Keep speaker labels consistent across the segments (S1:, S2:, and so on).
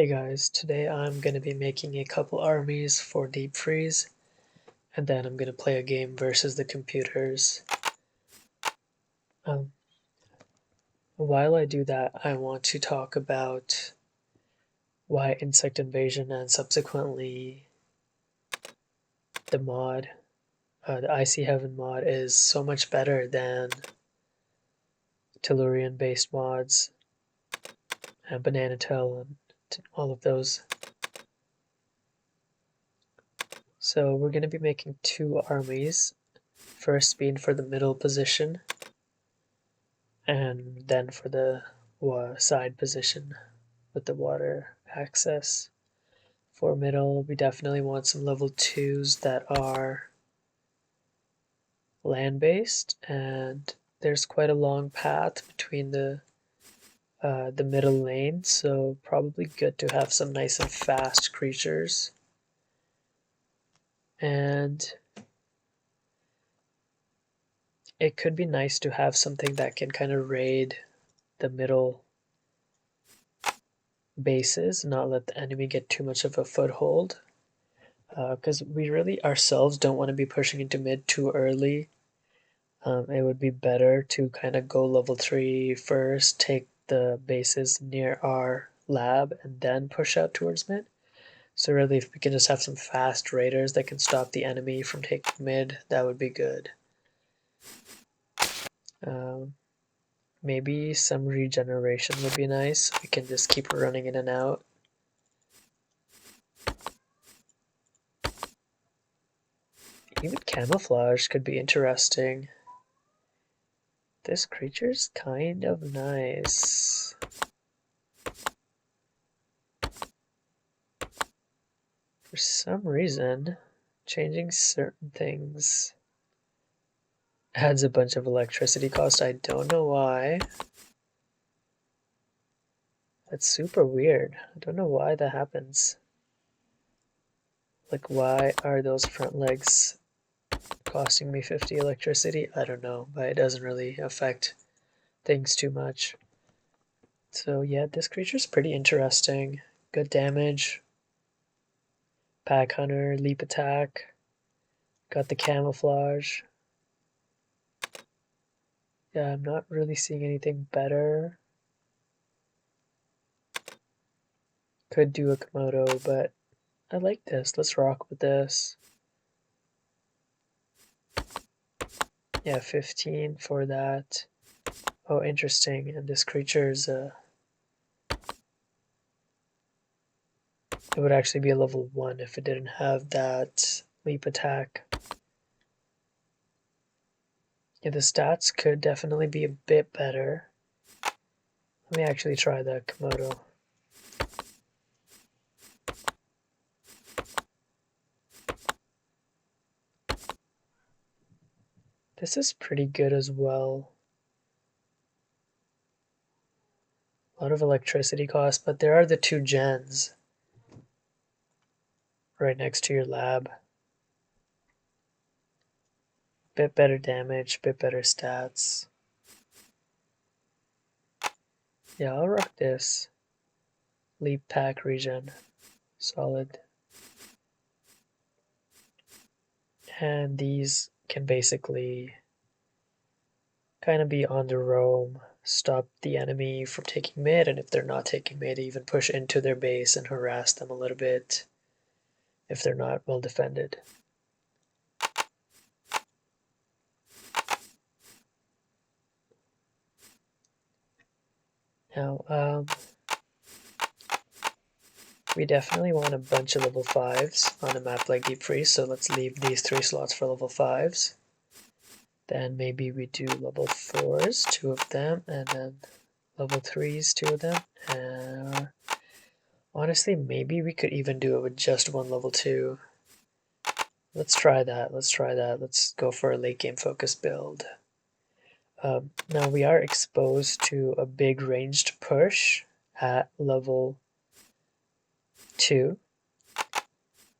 S1: Hey guys, today I'm going to be making a couple armies for Deep Freeze, and then I'm going to play a game versus the computers. Um, while I do that, I want to talk about why Insect Invasion and subsequently the Icy Heaven mod is so much better than Tellurian based mods and Banana Tail and all of those. So we're going to be making two armies, first being for the middle position, and then for the side position with the water access. For middle, we definitely want some level 2s that are land-based, and there's quite a long path between the middle lane, so probably good to have some nice and fast creatures. And it could be nice to have something that can kind of raid the middle bases, not let the enemy get too much of a foothold. Because we really ourselves don't want to be pushing into mid too early. It would be better to kind of go level 3 first, take the bases near our lab, and then push out towards mid. So really, if we can just have some fast raiders that can stop the enemy from taking mid, that would be good. Um, Maybe some regeneration would be nice. We can just keep running in and out. Even camouflage could be interesting. This creature's kind of nice. For some reason, changing certain things adds a bunch of electricity cost. I don't know why. That's super weird. I don't know why that happens. Like, why are those front legs costing me 50 electricity? I don't know, but it doesn't really affect things too much. So yeah, this creature's pretty interesting. Good damage. Pack Hunter, Leap Attack. Got the camouflage. Yeah, I'm not really seeing anything better. Could do a Komodo, but I like this. Let's rock with this. Yeah, 15 for that. Oh, interesting. And this creature's it would actually be a level 1 if it didn't have that leap attack. Yeah, the stats could definitely be a bit better. Let me actually try the Komodo. This is pretty good as well. A lot of electricity cost, but there are the 2 gens right next to your lab. Bit better damage, bit better stats. Yeah, I'll rock this. Leap pack regen. Solid. And these can basically kind of be on the roam, stop the enemy from taking mid, and if they're not taking mid, even push into their base and harass them a little bit if they're not well defended. Now, we definitely want a bunch of level 5s on a map like Deep Freeze, so let's leave these 3 slots for level 5s. Then maybe we do level 4s, 2 of them, and then level 3s, 2 of them. And honestly, maybe we could even do it with just 1 level 2. Let's try that. Let's try that. Let's go for a late game focus build. Now we are exposed to a big ranged push at level 2.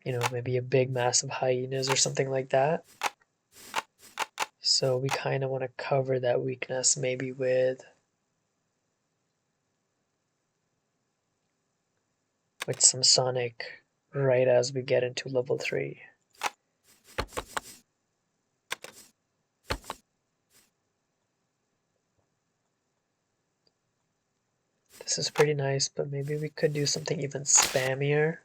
S1: You know, maybe a big massive hyenas or something like that. So we kind of want to cover that weakness maybe with with some Sonic right as we get into level 3. This is pretty nice, but maybe we could do something even spammier.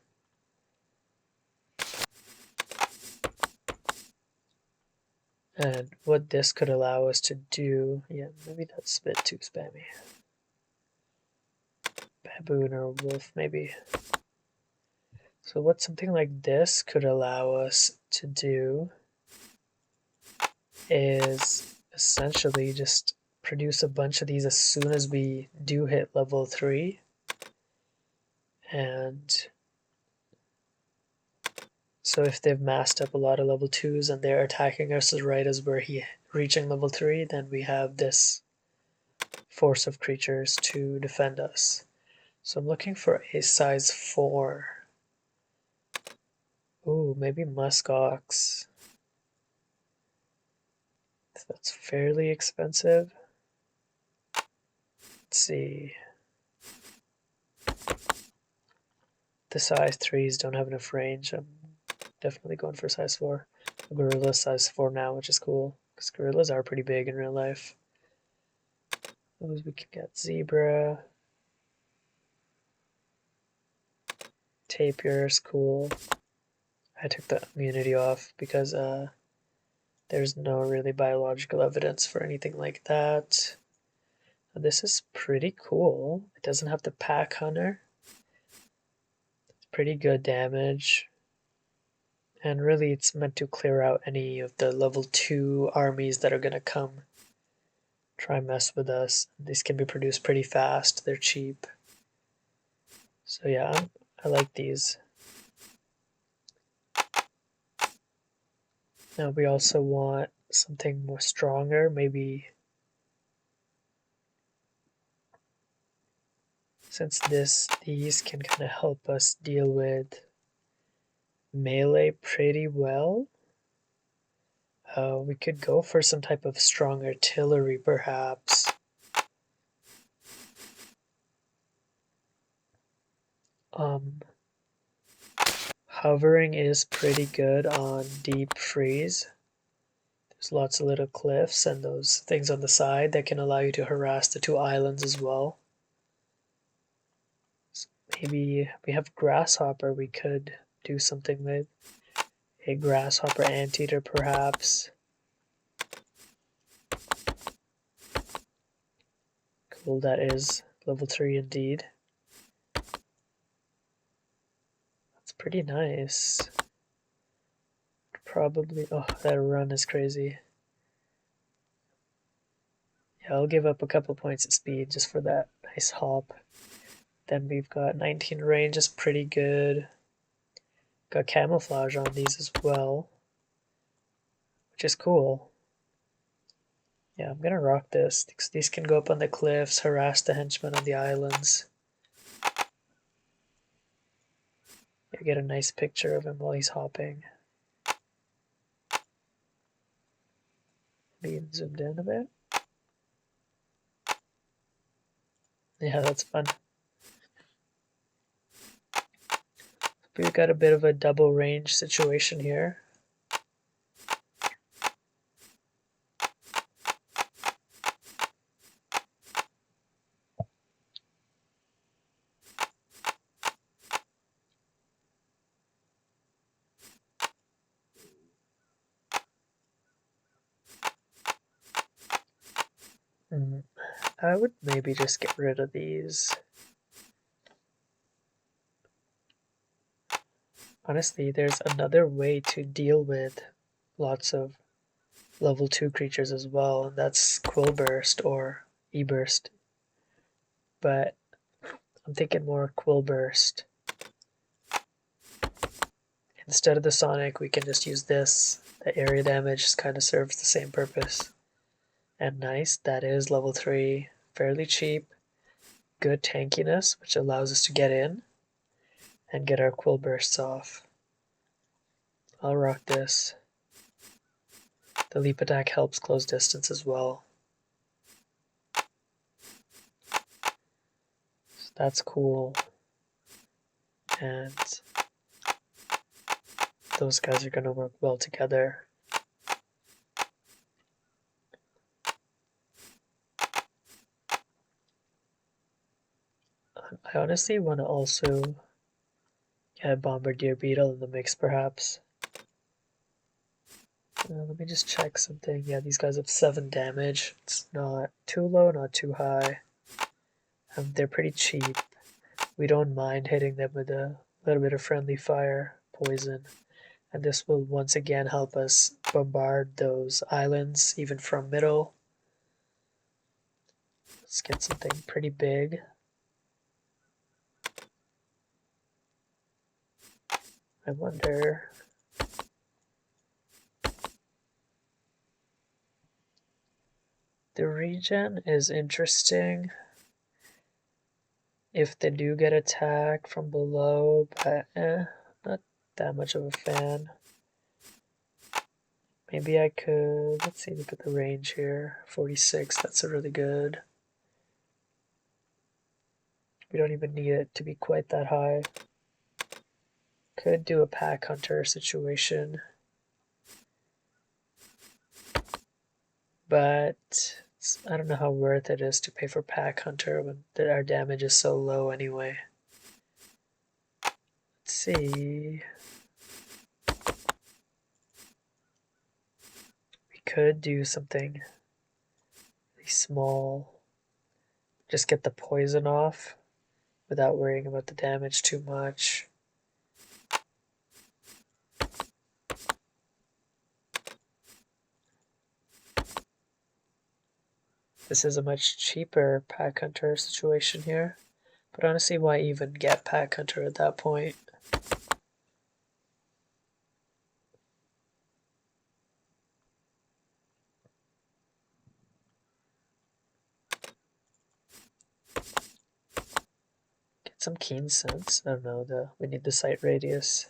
S1: And what this could allow us to do, yeah, maybe that's a bit too spammy. Baboon or wolf, maybe. So what something like this could allow us to do is essentially just produce a bunch of these as soon as we do hit level 3. And so if they've masked up a lot of level 2s and they're attacking us right as we're reaching level 3, then we have this force of creatures to defend us. So I'm looking for a size 4. Ooh, maybe muskox. That's fairly expensive. Let's see. The size 3s don't have enough range. I'm definitely going for size 4. A gorilla size 4 now, which is cool, because gorillas are pretty big in real life. Those we can get zebra. Tapir is cool. I took the immunity off because there's no really biological evidence for anything like that. This is pretty cool. It doesn't have the pack hunter. It's pretty good damage. And really it's meant to clear out any of the level 2 armies that are going to come try mess with us. These can be produced pretty fast. They're cheap. So yeah, I like these. Now we also want something more stronger, maybe since these can kind of help us deal with melee pretty well. We could go for some type of strong artillery perhaps. Hovering is pretty good on deep freeze. There's lots of little cliffs and those things on the side that can allow you to harass the 2 islands as well. So maybe we have grasshopper we could do something with. A grasshopper anteater perhaps. Cool, that is level 3 indeed. That's pretty nice. Probably, oh, that run is crazy. Yeah, I'll give up a couple points of speed just for that nice hop. Then we've got 19 range is pretty good. Got camouflage on these as well, which is cool. Yeah, I'm gonna rock this. These can go up on the cliffs, harass the henchmen on the islands. You get a nice picture of him while he's hopping. Being zoomed in a bit. Yeah, that's fun. We've got a bit of a double range situation here. I would maybe just get rid of these. Honestly, there's another way to deal with lots of level 2 creatures as well, and that's Quill Burst or E-Burst. But I'm thinking more Quill Burst. Instead of the Sonic, we can just use this. The area damage kind of serves the same purpose. And nice, that is level 3, fairly cheap, good tankiness, which allows us to get in and get our Quill Bursts off. I'll rock this. The leap attack helps close distance as well. So that's cool. and those guys are going to work well together. I honestly want to also get a Bombardier Beetle in the mix, perhaps. Let me just check something. Yeah, these guys have 7 damage. It's not too low, not too high. They're pretty cheap. We don't mind hitting them with a little bit of friendly fire, poison. And this will once again help us bombard those islands, even from middle. Let's get something pretty big. I wonder... The regen is interesting if they do get attacked from below, but not that much of a fan. Maybe I could, let's see, look at the range here. 46, that's a really good. We don't even need it to be quite that high. Could do a pack hunter situation. But I don't know how worth it is to pay for pack hunter when our damage is so low anyway. Let's see. We could do something really small. Just get the poison off without worrying about the damage too much. This is a much cheaper pack hunter situation here. But honestly, why even get pack hunter at that point? Get some keen sense. I don't know, we need the sight radius.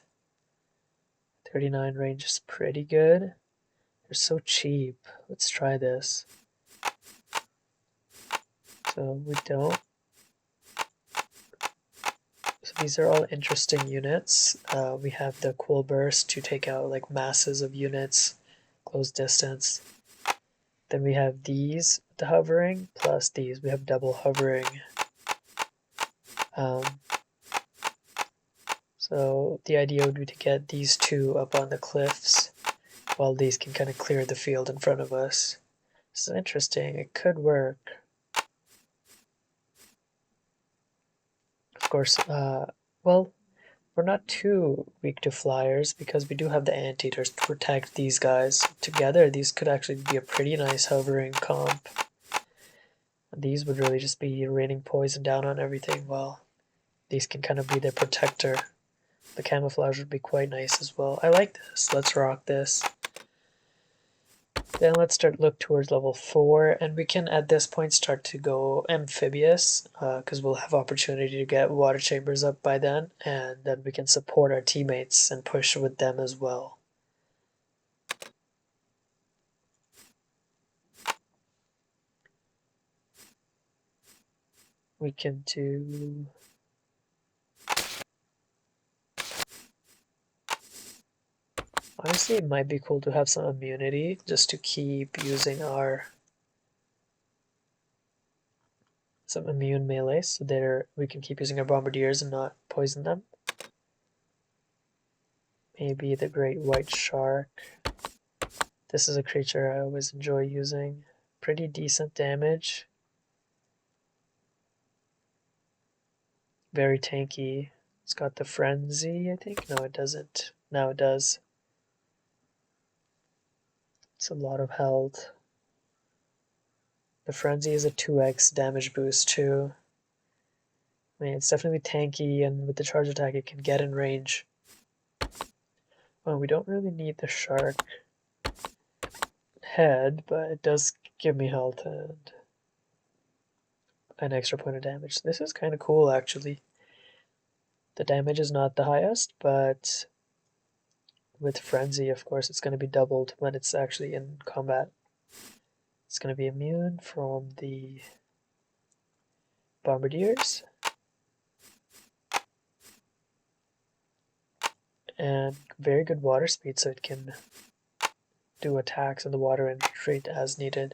S1: 39 range is pretty good. They're so cheap. Let's try this. So we don't. So these are all interesting units. We have the cool burst to take out like masses of units, close distance. Then we have these, the hovering, plus these. We have double hovering. So the idea would be to get these two up on the cliffs, while these can kind of clear the field in front of us. This is interesting. It could work. Of course, well, we're not too weak to flyers because we do have the anteaters to protect these guys. Together, these could actually be a pretty nice hovering comp. These would really just be raining poison down on everything, while these can kind of be their protector. The camouflage would be quite nice as well. I like this. Let's rock this. Then let's look towards level 4, and we can at this point start to go amphibious, because we'll have opportunity to get water chambers up by then, and then we can support our teammates and push with them as well. We can do... Honestly, it might be cool to have some immunity, just to keep using some immune melee, so we can keep using our bombardiers and not poison them. Maybe the great white shark. This is a creature I always enjoy using. Pretty decent damage. Very tanky. It's got the frenzy, I think. No, it doesn't. Now it does. It's a lot of health. The frenzy is a 2x damage boost too. I mean, it's definitely tanky, and with the charge attack it can get in range. Well, we don't really need the shark head, but it does give me health and an extra point of damage. This is kind of cool, actually. The damage is not the highest, but with frenzy, of course, it's going to be doubled when it's actually in combat. It's going to be immune from the bombardiers. and very good water speed, so it can do attacks in the water and retreat as needed.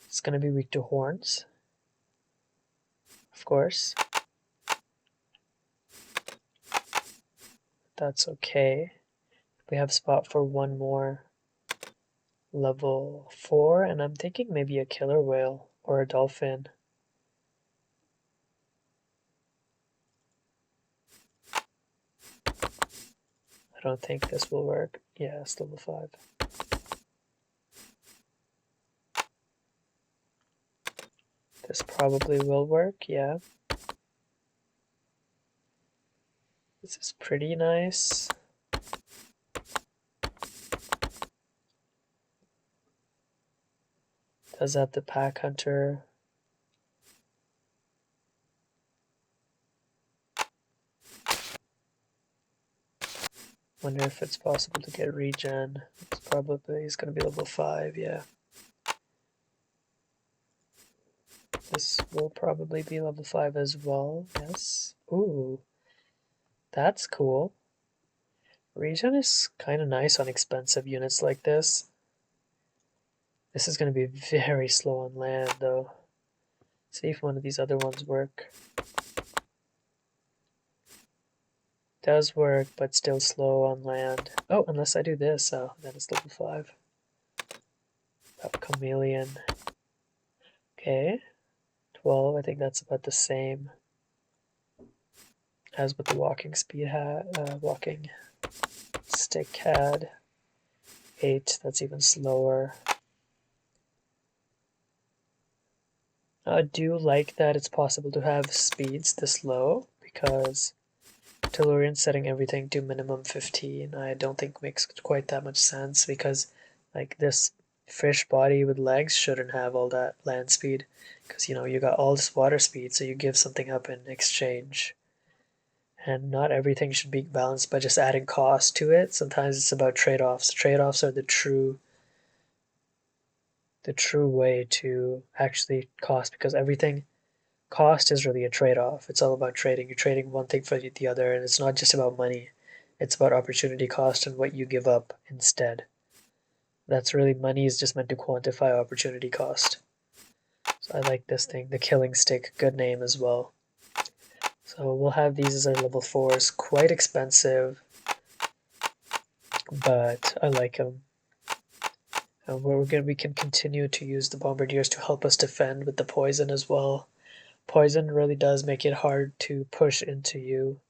S1: It's going to be weak to horns, of course. That's okay. We have spot for one more level 4, and I'm thinking maybe a killer whale or a dolphin. I don't think this will work. Yeah, it's level 5. This probably will work, yeah. This is pretty nice. Does have the pack hunter. Wonder if it's possible to get regen. It's probably is going to be level 5, yeah. This will probably be level 5 as well, yes. Ooh, that's cool. Regen is kind of nice on expensive units like this. This is going to be very slow on land though. See if one of these other ones work. Does work, but still slow on land. Oh, unless I do this, oh, then it's level 5. Chameleon. Okay, 12, I think that's about the same as what the walking speed had, walking stick had. 8, that's even slower. I do like that it's possible to have speeds this low, because Tellurian setting everything to minimum 15 I don't think makes quite that much sense, because like this fish body with legs shouldn't have all that land speed, because you got all this water speed, so you give something up in exchange. And not everything should be balanced by just adding cost to it. Sometimes it's about trade-offs. Trade-offs are the true way to actually cost, because everything cost is really a trade-off. It's all about trading. You're trading one thing for the other, and it's not just about money. It's about opportunity cost and what you give up instead. That's really, money is just meant to quantify opportunity cost. So I like this thing, the killing stick, good name as well. So we'll have these as our level 4s, quite expensive, but I like them. And we can continue to use the bombardiers to help us defend with the poison as well. Poison really does make it hard to push into you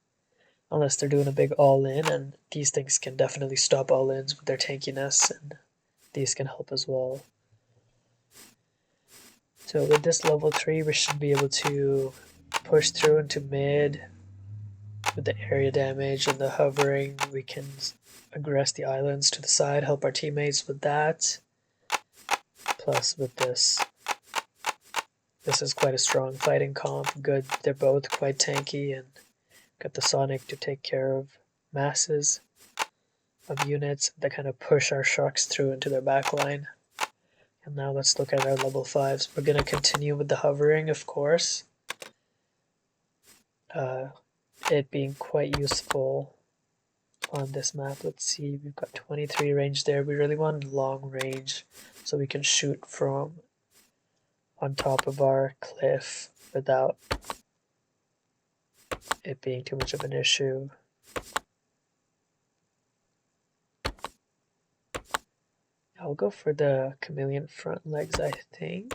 S1: unless they're doing a big all-in, and these things can definitely stop all-ins with their tankiness, and these can help as well. So with this level 3 we should be able to push through into mid with the area damage and the hovering. We can aggress the islands to the side, help our teammates with that. Plus with this is quite a strong fighting comp. Good, they're both quite tanky, and got the Sonic to take care of masses of units that kind of push our sharks through into their backline. And now let's look at our level 5s. We're going to continue with the hovering, of course. It being quite useful on this map. Let's see, we've got 23 range there. We really want long range so we can shoot from on top of our cliff without it being too much of an issue. I'll go for the chameleon front legs, I think.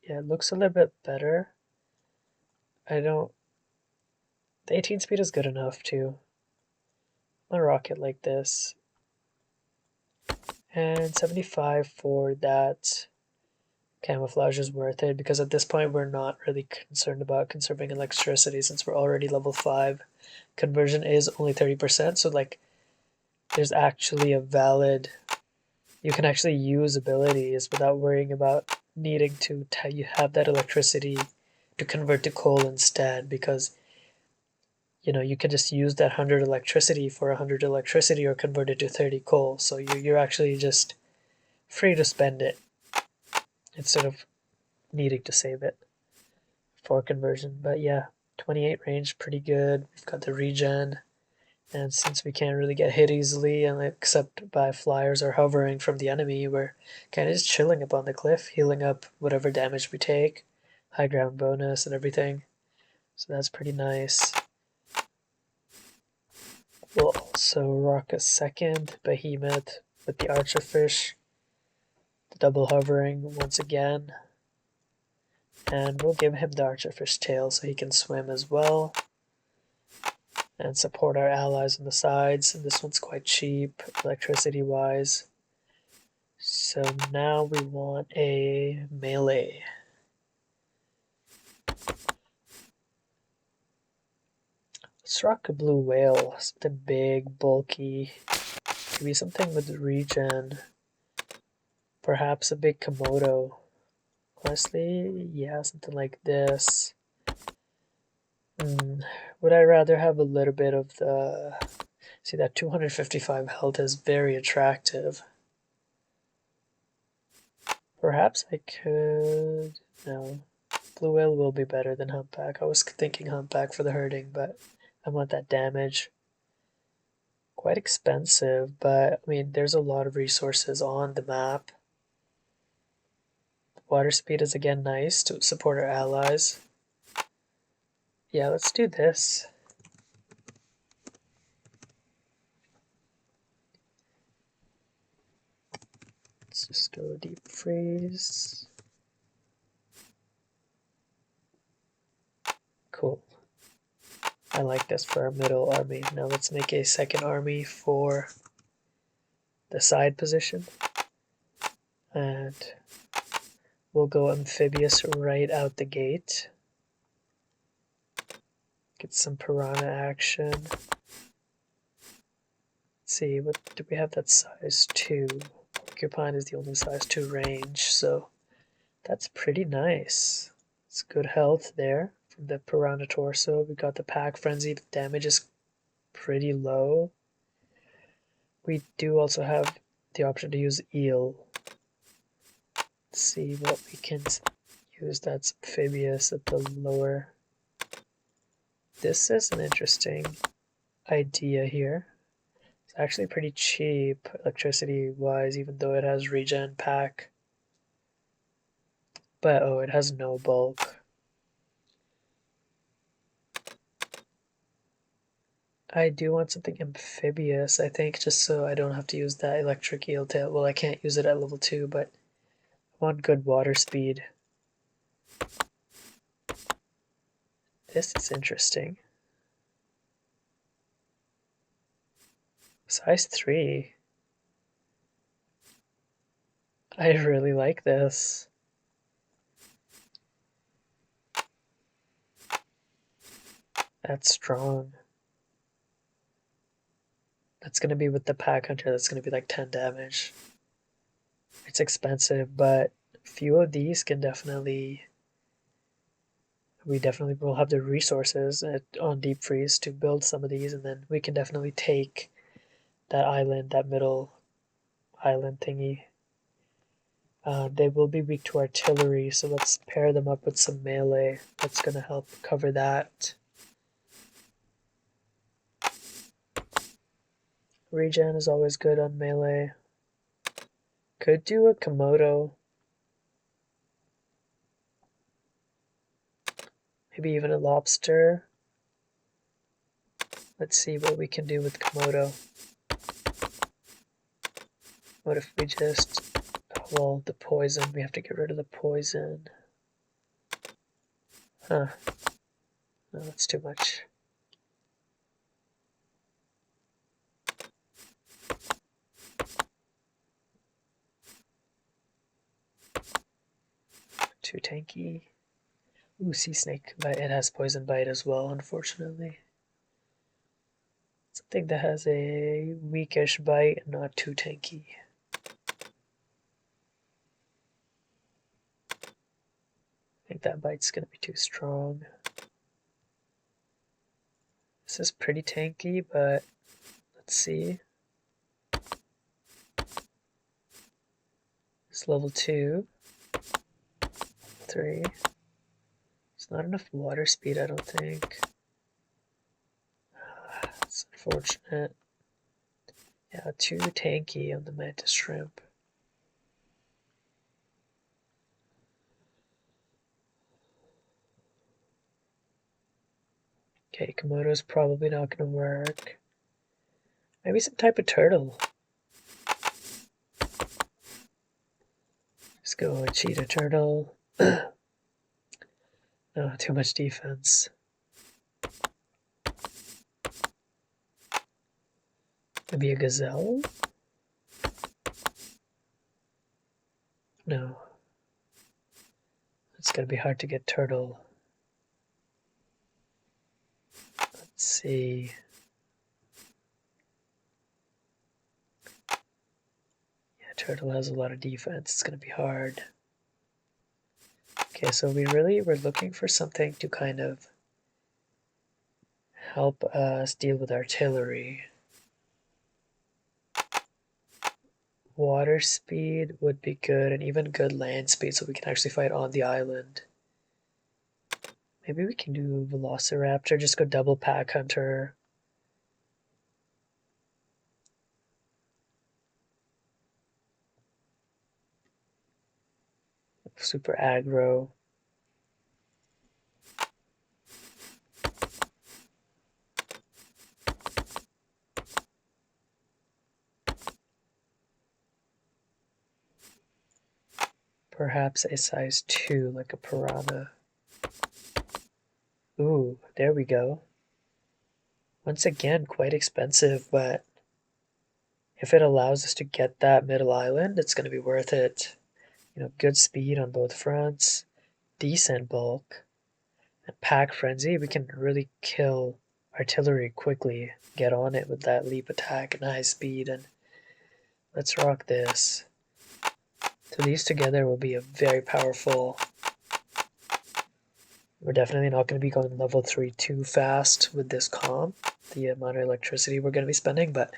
S1: Yeah, it looks a little bit better. The 18 speed is good enough too. On a rocket like this. And 75 for that camouflage is worth it, because at this point we're not really concerned about conserving electricity since we're already level 5. Conversion is only 30%, so like there's actually a valid, you can actually use abilities without worrying about needing to you have that electricity to convert to coal instead, because you can just use that 100 electricity for 100 electricity or convert it to 30 coal, so you're actually just free to spend it instead of needing to save it for conversion. But yeah, 28 range, pretty good. We've got the regen. And since we can't really get hit easily, and except by flyers or hovering from the enemy, we're kind of just chilling up on the cliff, healing up whatever damage we take, high ground bonus and everything. So that's pretty nice. We'll also rock a second Behemoth with the Archerfish, the double hovering once again. And we'll give him the Archerfish tail so he can swim as well. And support our allies on the sides. And this one's quite cheap, electricity-wise. So now we want a melee. Let's rock a blue whale, something big, bulky. Maybe something with regen. Perhaps a big Komodo. Honestly, yeah, something like this. Would I rather have a little bit of the... See, that 255 health is very attractive. Perhaps I could... No. Blue whale will be better than humpback. I was thinking humpback for the herding, but I want that damage. Quite expensive, but I mean, there's a lot of resources on the map. Water speed is again nice to support our allies. Yeah, let's do this. Let's just go deep freeze. Cool. I like this for our middle army. Now let's make a second army for the side position. And we'll go amphibious right out the gate. Get some piranha action. Let's see, what do we have that size 2? Porcupine is the only size 2 range, so that's pretty nice. It's good health there from the piranha torso. We got the pack frenzy, the damage is pretty low. We do also have the option to use eel. Let's see what we can use that's amphibious at the lower. This is an interesting idea here. It's actually pretty cheap electricity wise, even though it has regen pack. But oh, it has no bulk. I do want something amphibious, I think, just so I don't have to use that electric eel tail. Well, I can't use it at level 2, but I want good water speed. This is interesting. Size 3. I really like this. That's strong. That's going to be with the pack hunter, that's going to be like 10 damage. It's expensive, but a few of these can definitely... We definitely will have the resources on Deep Freeze to build some of these, and then we can definitely take that island, that middle island thingy. They will be weak to artillery, so let's pair them up with some melee. That's going to help cover that. Regen is always good on melee. Could do a Komodo. Maybe even a lobster. Let's see what we can do with Komodo. What if we just... Well, the poison. We have to get rid of the poison. Huh. No, that's too much. Too tanky. Ooh, sea snake bite. It has poison bite as well, unfortunately. Something that has a weakish bite and not too tanky. I think that bite's gonna be too strong. This is pretty tanky, but let's see. It's level 2. 3. It's not enough water speed, I don't think. It's unfortunate. Yeah, too tanky on the mantis shrimp. Okay, Komodo's probably not going to work. Maybe some type of turtle. Let's go with cheetah turtle. No, too much defense. Maybe a gazelle? No. It's gonna be hard to get turtle. Let's see. Yeah, turtle has a lot of defense. It's gonna be hard. Okay, so we're looking for something to kind of help us deal with artillery. Water speed would be good, and even good land speed so we can actually fight on the island. Maybe we can do Velociraptor, just go double pack hunter. Super aggro. Perhaps a size 2, like a piranha. Ooh, there we go. Once again, quite expensive, but if it allows us to get that middle island, it's going to be worth it. You know, good speed on both fronts, decent bulk, and pack frenzy. We can really kill artillery quickly, get on it with that leap attack and high speed, and let's rock this. So these together will be a very powerful. We're definitely not going to be going level 3 too fast with this comp, the amount of electricity we're going to be spending, but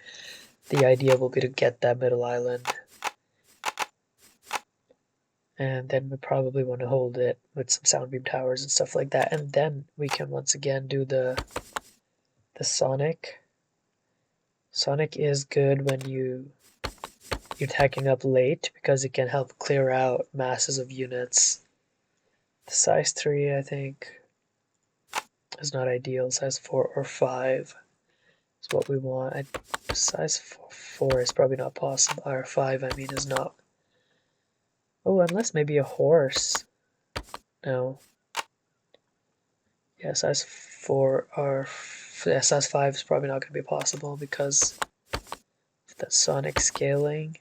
S1: the idea will be to get that middle island. And then we probably want to hold it with some sound beam towers and stuff like that. And then we can once again do the Sonic. Sonic is good when you're attacking up late because it can help clear out masses of units. The size 3, I think, is not ideal. Size 4 or 5 is what we want. Size 4 is probably not possible. Or 5, I mean, is not. Oh, unless maybe a horse. No. Yeah, size 4 or yeah, size 5 is probably not going to be possible because of that sonic scaling.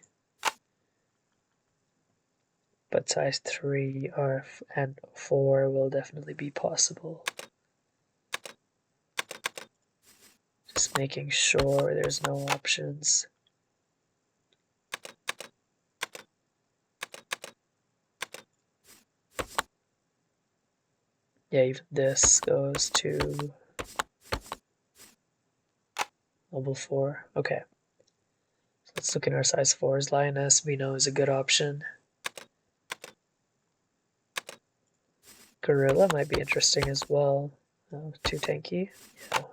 S1: But size 3 or and 4 will definitely be possible. Just making sure there's no options. Yeah, even this goes to level 4. Okay. So let's look at our size 4s. Lioness we know is a good option. Gorilla might be interesting as well. Oh, too tanky? Yeah.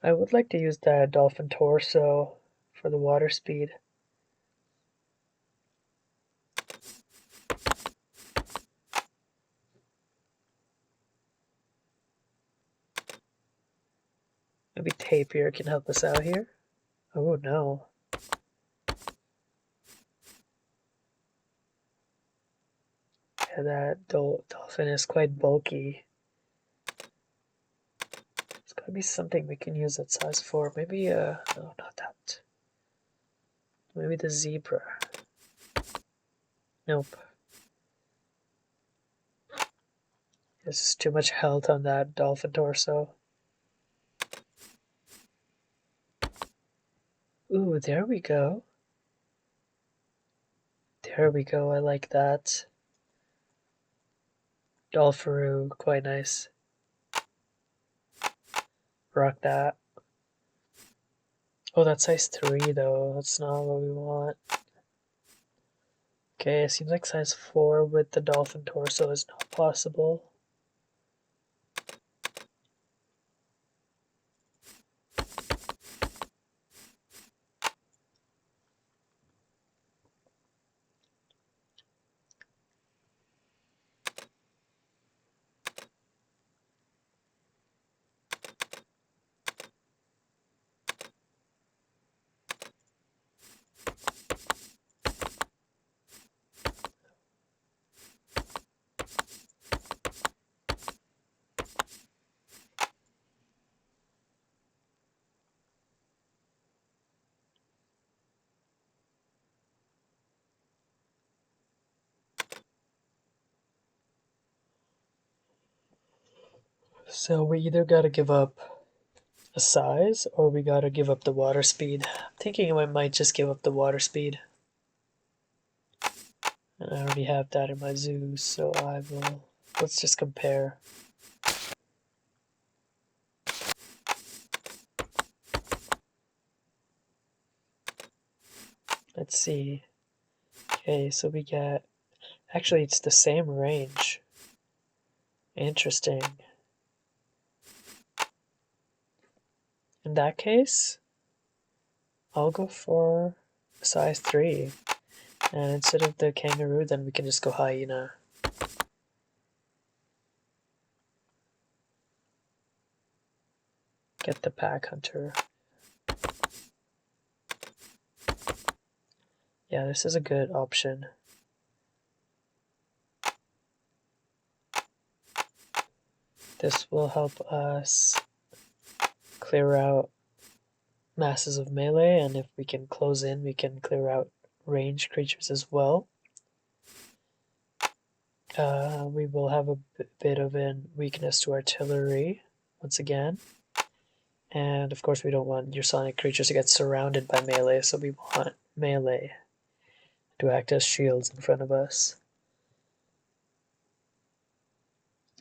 S1: I would like to use that dolphin torso for the water speed. Maybe Tapir can help us out here. Oh no. Yeah, that dolphin is quite bulky. It's gotta be something we can use at size 4. Maybe, no, not that. Maybe the zebra. Nope. There's too much health on that dolphin torso. Ooh, there we go. There we go, I like that. Dolpharoo, quite nice. rock that. Oh, that's size 3 though. That's not what we want. Okay, it seems like size 4 with the dolphin torso is not possible. So we either gotta give up a size or we gotta give up the water speed. I'm thinking I might just give up the water speed. And I already have that in my zoo, so let's just compare. Let's see. Okay, so we get, actually it's the same range. Interesting. In that case, I'll go for size 3. And instead of the kangaroo, then we can just go hyena. Get the pack hunter. Yeah, this is a good option. This will help us clear out masses of melee, and if we can close in, we can clear out ranged creatures as well. We will have a bit of a weakness to artillery once again. And of course we don't want your sonic creatures to get surrounded by melee, so we want melee to act as shields in front of us.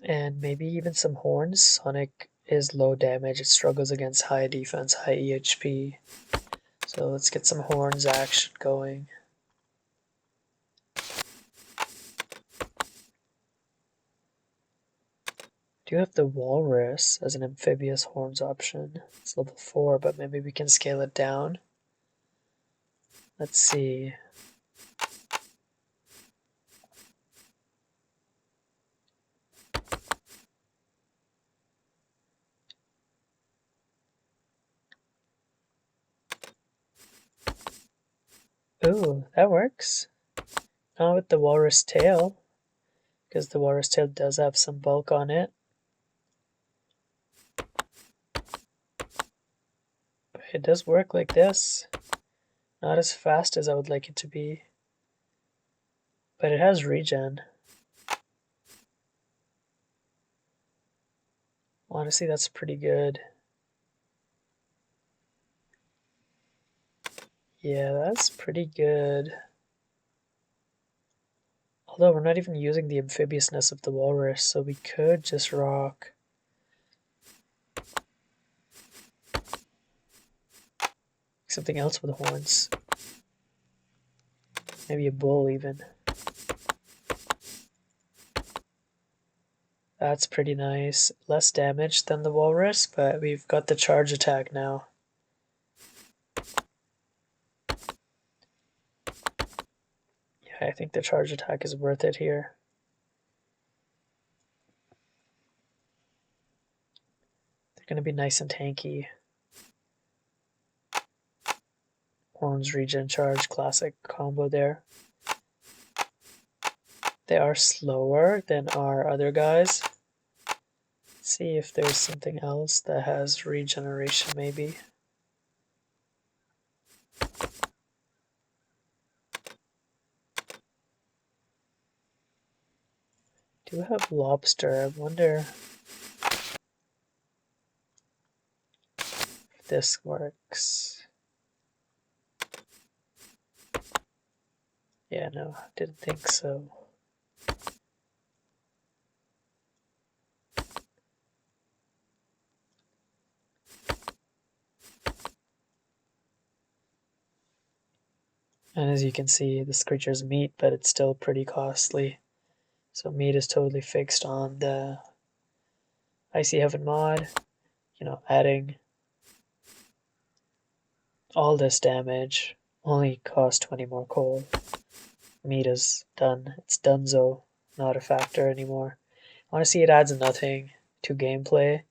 S1: And maybe even some horns. Sonic is low damage, it struggles against high defense, high EHP. So let's get some horns action going. Do you have the walrus as an amphibious horns option? It's level 4, but maybe we can scale it down. Let's see. Ooh, that works. Not with the walrus tail, because the walrus tail does have some bulk on it. But it does work like this. Not as fast as I would like it to be. But it has regen. Honestly, that's pretty good. Yeah, that's pretty good. Although we're not even using the amphibiousness of the walrus, so we could just rock something else with horns. Maybe a bull even. That's pretty nice. Less damage than the walrus, but we've got the charge attack now. Yeah, I think the charge attack is worth it here. They're going to be nice and tanky. Horns, regen, charge, classic combo there. They are slower than our other guys. Let's see if there's something else that has regeneration maybe. Do have lobster. I wonder if this works. Yeah, no, didn't think so. And as you can see, this creature's meat, but it's still pretty costly. So meat is totally fixed on the Icy Heaven mod. Adding all this damage only costs 20 more coal. Meat is done. It's donezo, not a factor anymore. Honestly, it adds nothing to gameplay.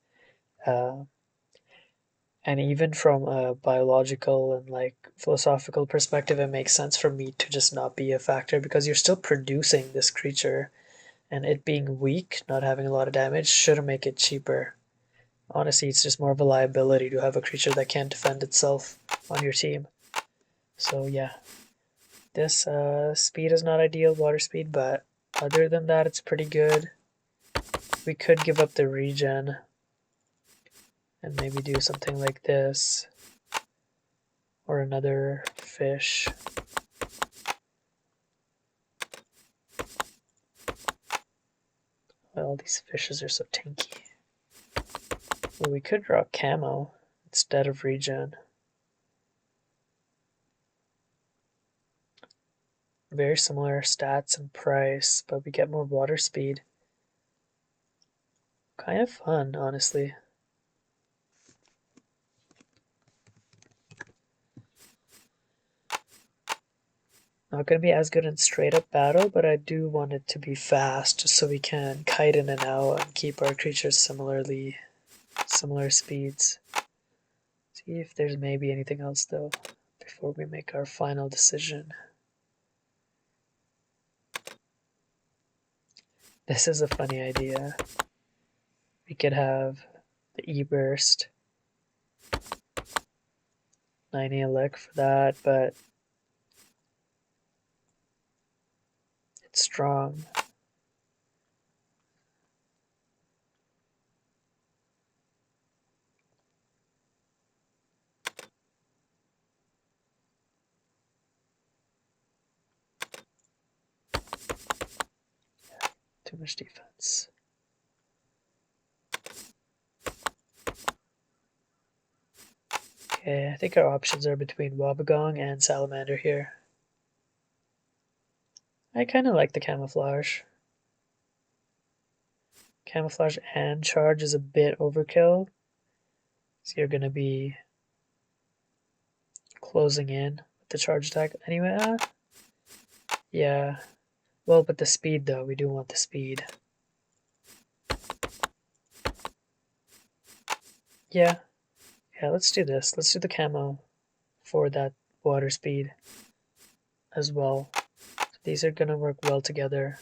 S1: And even from a biological and philosophical perspective, it makes sense for meat to just not be a factor because you're still producing this creature, and it being weak, not having a lot of damage, shouldn't make it cheaper. Honestly, it's just more of a liability to have a creature that can't defend itself on your team. So yeah, this speed is not ideal, water speed, but other than that, it's pretty good. We could give up the regen and maybe do something like this or another fish. Well, these fishes are so tanky. Well, we could draw camo instead of regen. Very similar stats and price, but we get more water speed. Kind of fun, honestly. Not going to be as good in straight up battle, but I do want it to be fast just so we can kite in and out and keep our creatures similar speeds. See if there's maybe anything else though before we make our final decision. This is a funny idea. We could have the E-Burst, 90 elect for that, but it's strong. Too much defense. Okay, I think our options are between Wabagong and Salamander here. I kind of like the camouflage. Camouflage and charge is a bit overkill. So you're going to be closing in with the charge attack. Anyway, yeah. Well, but the speed though, we do want the speed. Yeah, let's do this. Let's do the camo for that water speed as well. So these are gonna work well together.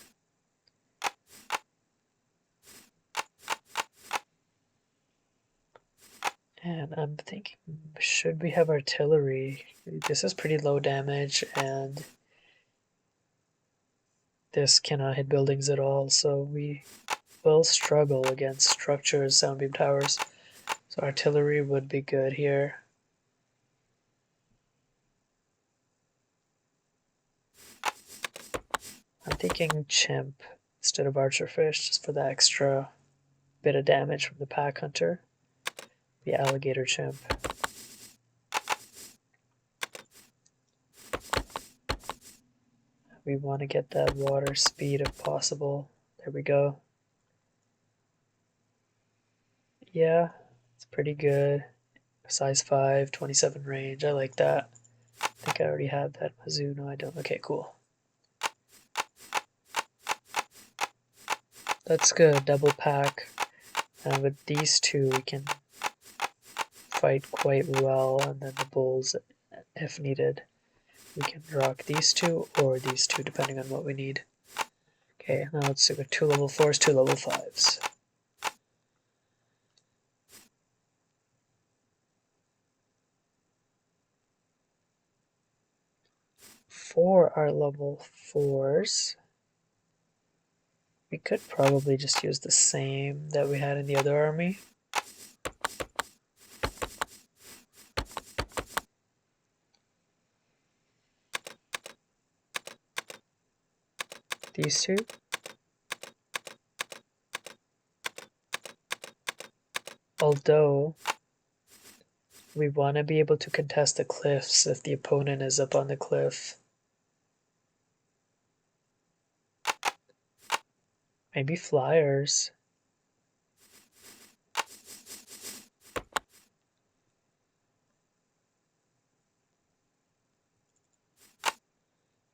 S1: And I'm thinking, should we have artillery? This is pretty low damage, and this cannot hit buildings at all, so we will struggle against structures, sound beam towers. So artillery would be good here. I'm thinking chimp instead of archerfish, just for the extra bit of damage from the pack hunter. The alligator chimp. We want to get that water speed if possible. There we go. Yeah, it's pretty good. Size 5, 27 range. I like that. I think I already have that Mizzou. No, I don't. Okay, cool. That's good. Double pack. And with these two, we can fight quite well. And then the bulls, if needed. We can rock these two or these two, depending on what we need. Okay, now let's do 2 level 4s, 2 level 5s. For our level 4s, we could probably just use the same that we had in the other army. These two. Although, we want to be able to contest the cliffs if the opponent is up on the cliff. Maybe flyers.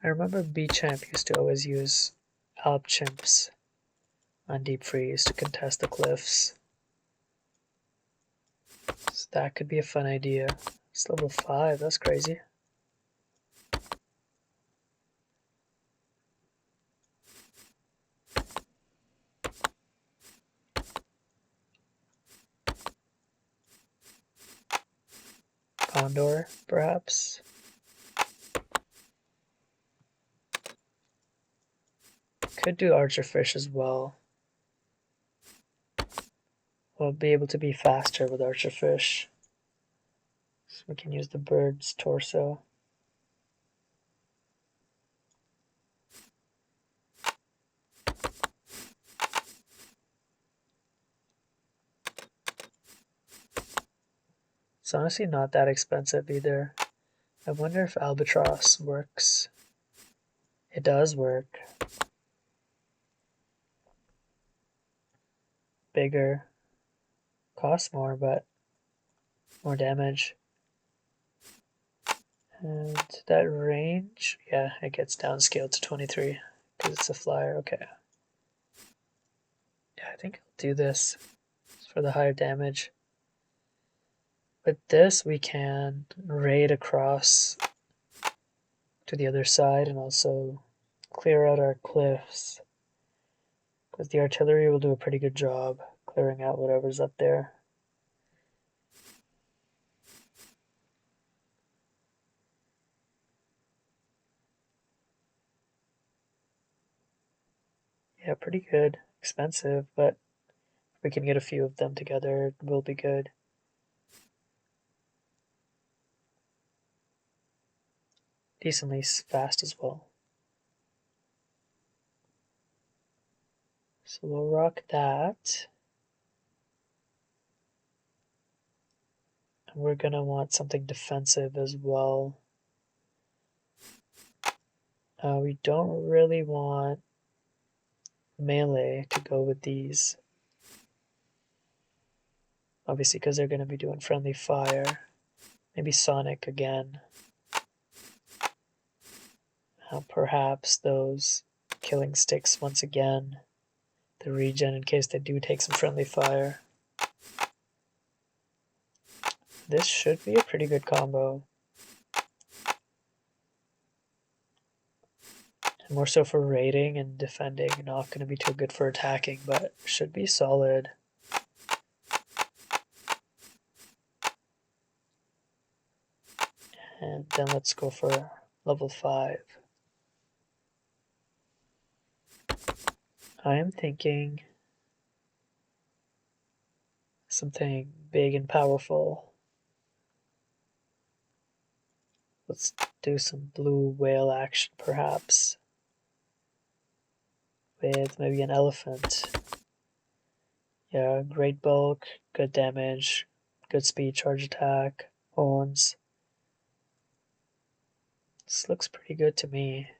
S1: I remember B-Champ used to always use Alp Chimps on Deep Freeze to contest the cliffs. So that could be a fun idea. It's level 5, that's crazy. Condor, perhaps. Could do Archerfish as well. We'll be able to be faster with Archerfish. So we can use the bird's torso. It's honestly not that expensive either. I wonder if Albatross works. It does work. Bigger. Costs more, but more damage. And that range, yeah, it gets downscaled to 23 because it's a flyer. Okay. Yeah, I think I'll do this for the higher damage. With this, we can raid across to the other side and also clear out our cliffs. Because the artillery will do a pretty good job clearing out whatever's up there. Yeah, pretty good. Expensive, but if we can get a few of them together, it will be good. Decently fast as well. So we'll rock that. And we're going to want something defensive as well. We don't really want melee to go with these. Obviously, because they're going to be doing friendly fire. Maybe Sonic again. Perhaps those killing sticks once again. The regen in case they do take some friendly fire. This should be a pretty good combo. And more so for raiding and defending. Not going to be too good for attacking, but should be solid. And then let's go for level 5. I am thinking something big and powerful. Let's do some blue whale action perhaps. With maybe an elephant. Yeah, great bulk, good damage, good speed, charge attack, horns. This looks pretty good to me.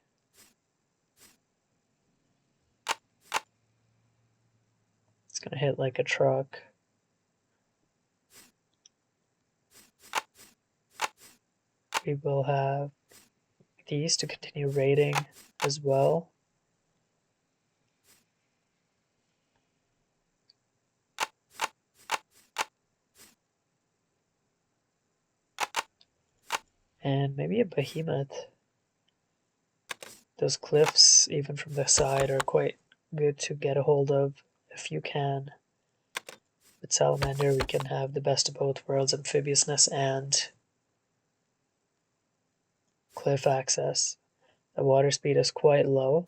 S1: It's gonna hit like a truck. We will have these to continue raiding as well. And maybe a behemoth. Those cliffs, even from the side, are quite good to get a hold of if you can. With Salamander, we can have the best of both worlds, amphibiousness and cliff access. The water speed is quite low,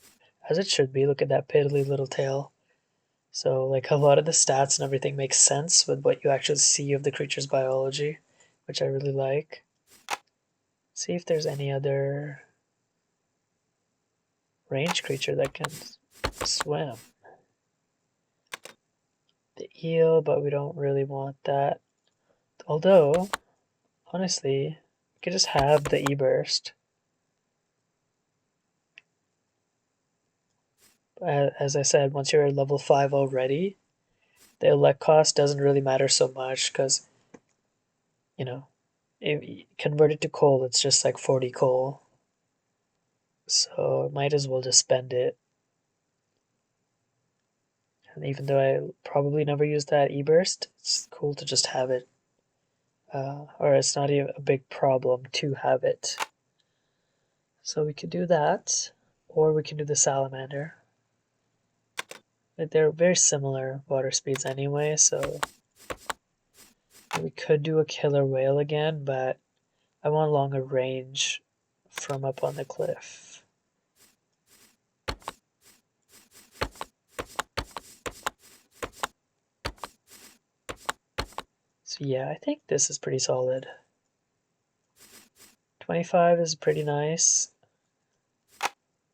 S1: as it should be. Look at that piddly little tail. So, like, a lot of the stats and everything makes sense with what you actually see of the creature's biology, which I really like. See if there's any other range creature that can swim. The eel, but we don't really want that. Although, honestly, we could just have the E-Burst. as I said, once you're at level 5 already, the elect cost doesn't really matter so much because, you know, if you convert it to coal, it's just like 40 coal. So might as well just spend it. And even though I probably never use that e-burst, it's cool to just have it. Or it's not even a big problem to have it. So we could do that, or we can do the salamander. They're very similar water speeds anyway, so we could do a killer whale again, but I want longer range from up on the cliff. So yeah, I think this is pretty solid. 25 is pretty nice.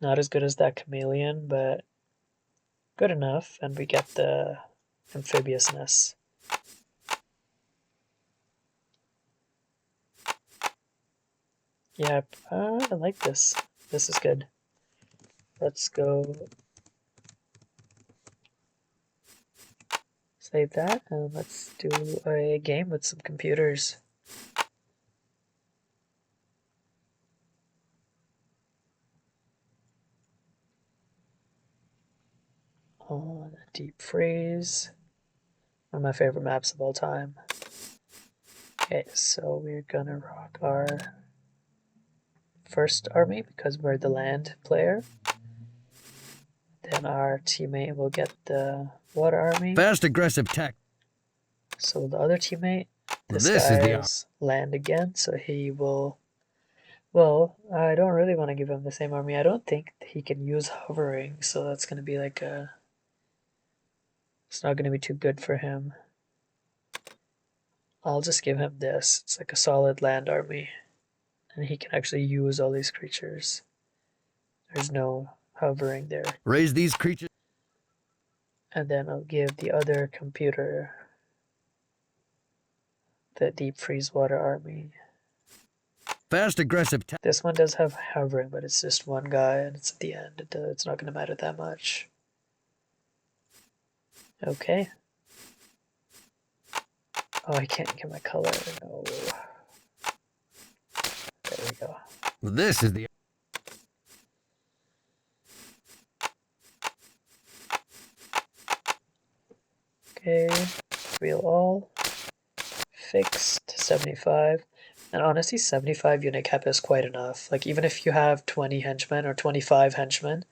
S1: Not as good as that chameleon, but good enough, and we get the amphibiousness. Yeah, I like this. This is good. Let's go save that, and let's do a game with some computers. On Deep Freeze. One of my favorite maps of all time. Okay, so we're gonna rock our first army because we're the land player. Then our teammate will get the water army.
S2: Fast aggressive tech.
S1: So the other teammate, this
S2: This
S1: guy
S2: is the
S1: is land again, so he will. Well, I don't really want to give him the same army. I don't think he can use hovering, so that's gonna be like a. It's not gonna be too good for him. I'll just give him this. It's like a solid land army. And he can actually use all these creatures. There's no hovering there.
S2: Raise these creatures.
S1: And then I'll give the other computer the Deep Freeze Water Army.
S2: Fast aggressive tech.
S1: This one does have hovering, but it's just one guy and it's at the end. It's not going to matter that much. Okay. Oh, I can't get my color. No. There we go.
S2: This is the.
S1: Okay. Real all. Fixed 75. And honestly, 75 unit cap is quite enough. Like, even if you have 20 henchmen or 25 henchmen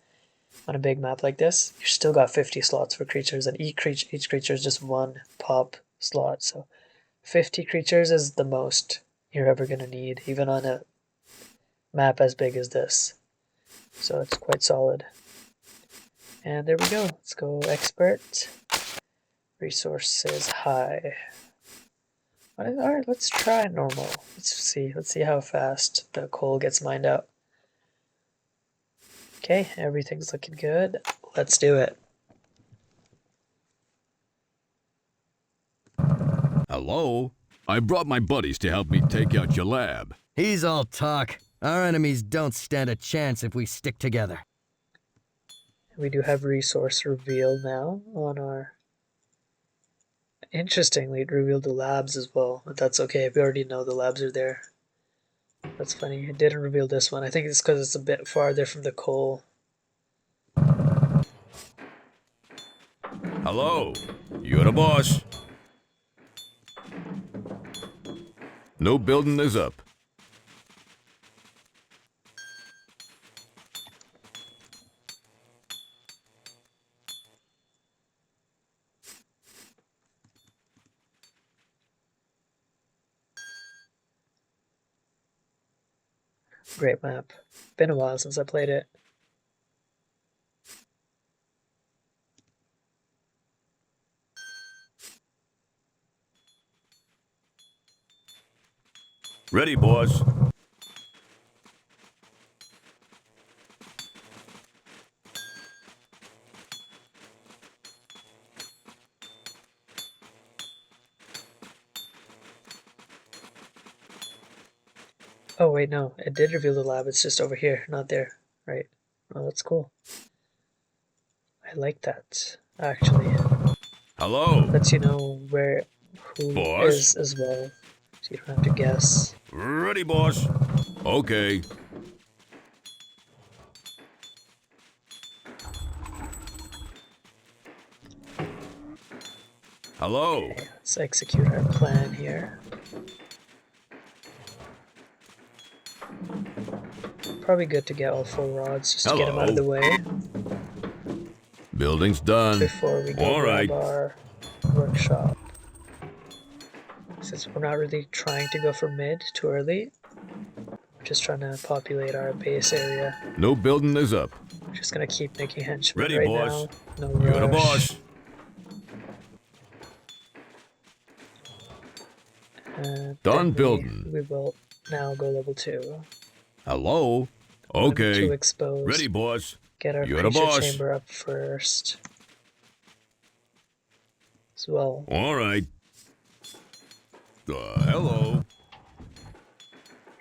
S1: on a big map like this, you still got 50 slots for creatures, and each creature is just one pop slot. So 50 creatures is the most you're ever going to need, even on a map as big as this. So it's quite solid. And there we go. Let's go expert. Resources high. Alright, let's try normal. Let's see how fast the coal gets mined out. Okay, everything's looking good. Let's do it.
S3: Hello? I brought my buddies to help me take out your lab.
S2: He's all talk. Our enemies don't stand a chance if we stick together.
S1: We do have resource reveal now on our... Interestingly, it revealed the labs as well, but that's okay. We already know the labs are there. That's funny. It didn't reveal this one. I think it's because it's a bit farther from the coal.
S3: Hello? You're the boss. No building is up.
S1: Great map. Been a while since I played it.
S3: Ready, boss.
S1: Oh wait, no. It did reveal the lab. It's just over here, not there. Right. Oh, that's cool. like that, actually.
S3: Hello.
S1: Lets you know who
S3: Boss?
S1: is as well. So you don't have to guess.
S3: Ready, boss. Okay. Hello.
S1: Okay, let's execute our plan here. Probably good to get all 4 rods just to get them out of the way
S3: Building's done.
S1: before we go
S3: All
S1: grab
S3: right.
S1: our workshop. Since we're not really trying to go for mid too early, we're just trying to populate our base area.
S3: No building is up.
S1: We're just gonna keep making henchmen
S3: Ready,
S1: right
S3: boss.
S1: now. No
S3: You're the
S1: rush.
S3: boss.
S1: And
S3: Done
S1: then
S3: building.
S1: We will now go level 2.
S3: Hello.
S1: Level 2
S3: Okay.
S1: exposed.
S3: Ready, boss.
S1: Get our
S3: You're the
S1: creature
S3: boss.
S1: chamber up first. As well.
S3: All right. Hello.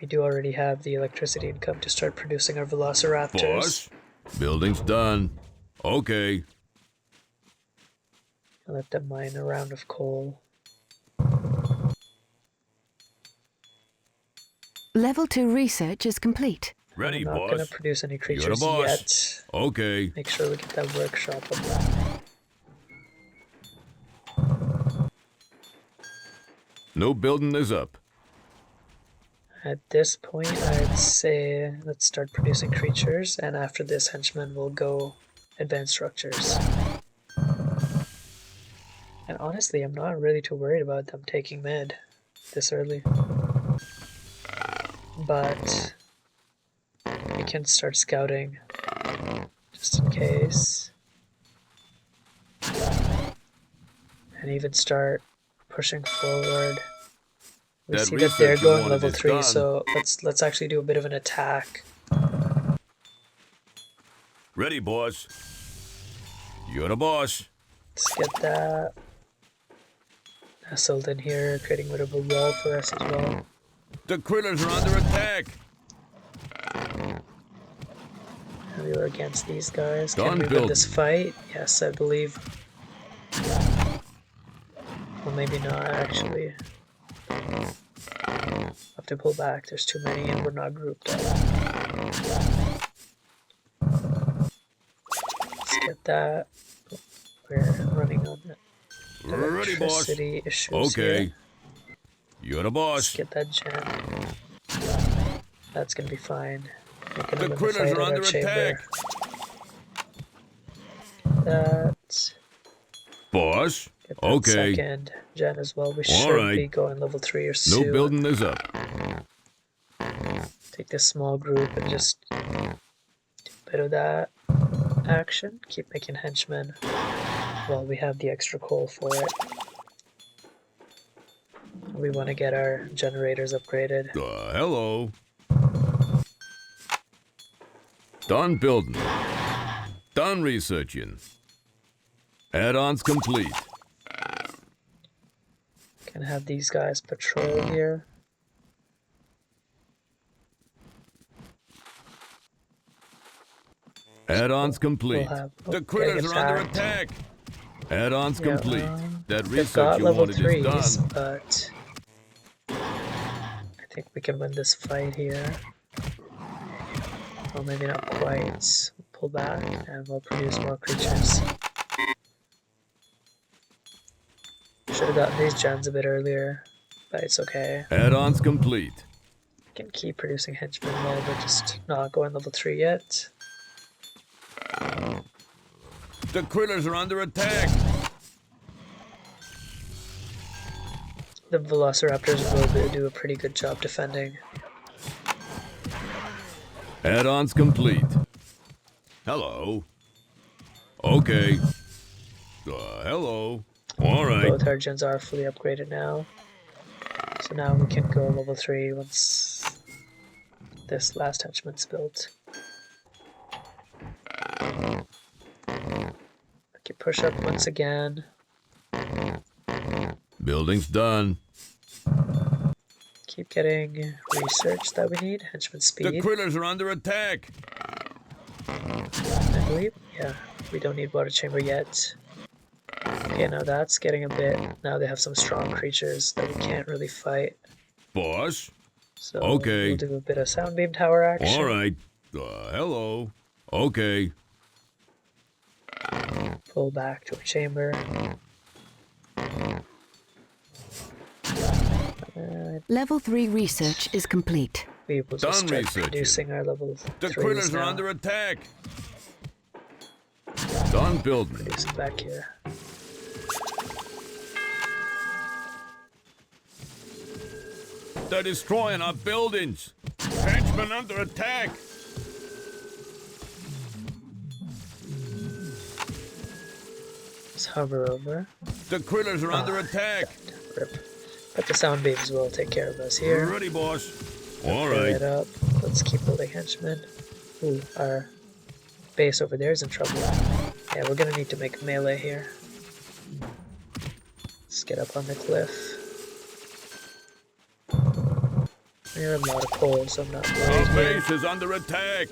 S1: We do already have the electricity income to start producing our velociraptors.
S3: Boss. Building's done. Okay.
S1: I'll let them mine a round of coal.
S4: Level 2 research is complete.
S3: Ready,
S1: I'm not
S3: boss.
S1: gonna produce any
S3: You're the
S1: creatures
S3: boss.
S1: yet.
S3: Okay.
S1: Make sure we get that workshop up.
S3: No building is up.
S1: At this point, I'd say let's start producing creatures, and after this, henchmen will go advanced structures. And honestly, I'm not really too worried about them taking mid this early. But we can start scouting just in case. And even start pushing forward. We
S3: That
S1: see that they're
S3: research you
S1: going
S3: wanted
S1: level
S3: is
S1: 3,
S3: done.
S1: so let's actually do a bit of an attack.
S3: Ready, boss. You're the boss.
S1: Let's get that nestled in here, creating a bit of a wall for us as well.
S3: The critters are under attack.
S1: And we were against these guys.
S3: Done
S1: Can we win
S3: building.
S1: this fight? Yes, I believe. Well, maybe not actually. Have to pull back. There's too many, and we're not grouped up. Let's get that. We're running on the
S3: Ready, boss.
S1: electricity issues
S3: Okay.
S1: here.
S3: You're the
S1: Let's
S3: boss.
S1: get that gem. That's gonna be fine. We can
S3: The
S1: win
S3: critters
S1: fight
S3: are
S1: at our
S3: under
S1: chamber.
S3: attack.
S1: That.
S3: Boss.
S1: Get that
S3: Okay.
S1: second gen as well. We
S3: All
S1: should
S3: right.
S1: be going level 3 or
S3: No
S1: soon.
S3: building is up.
S1: Take this small group and just do a bit of that action. Keep making henchmen while we have the extra coal for it. We want to get our generators upgraded.
S3: Hello. Done building. Done researching. Add-ons complete.
S1: Can have these guys patrol here.
S3: Add-ons complete.
S1: We'll have
S3: The
S1: getting
S3: critters are under
S1: attacked.
S3: attack. Add-ons
S1: Yeah,
S3: complete. That
S1: They've
S3: research
S1: got
S3: you
S1: level
S3: wanted is
S1: 3s,
S3: done.
S1: but I think we can win this fight here. Well, maybe not quite. Pull back and we'll produce more creatures. Should have gotten these gens a bit earlier, but it's okay.
S3: Add-ons complete.
S1: We can keep producing henchmen while we're just not going level 3 yet.
S3: The critters are under attack.
S1: The velociraptors will do a pretty good job defending.
S3: Add-ons complete. Hello. Okay. Hello. All right.
S1: Both our gens are fully upgraded now. So now we can go level 3 once this last henchman's built. Okay, push up once again.
S3: Building's done.
S1: Keep getting research that we need. Henchman
S3: The
S1: speed,
S3: critters are under attack.
S1: I believe. Yeah, We don't need water chamber yet. Okay, now that's getting a bit... Now they have some strong creatures that we can't really fight.
S3: Boss?
S1: So
S3: Okay.
S1: we'll do a bit of soundbeam tower action.
S3: All right. Hello. Okay.
S1: Pull back to a chamber.
S4: Level 3 research is complete.
S1: We will just
S3: Done
S1: start
S3: researching.
S1: producing our level
S3: The
S1: 3s
S3: critters are
S1: now.
S3: under attack. Done building.
S1: Produce it back here.
S3: They're destroying our buildings. Henchmen under attack.
S1: Just hover over.
S3: The critters are under attack.
S1: Rip. But the sound beams will take care of us here.
S3: Ready, boss. All
S1: Fill
S3: right.
S1: it up. Let's keep building henchmen. Ooh, our base over there is in trouble. Yeah, we're gonna need to make melee here. Let's get up on the cliff. There are a lot of poles, so I'm not worried
S3: Our
S1: here.
S3: base is under attack.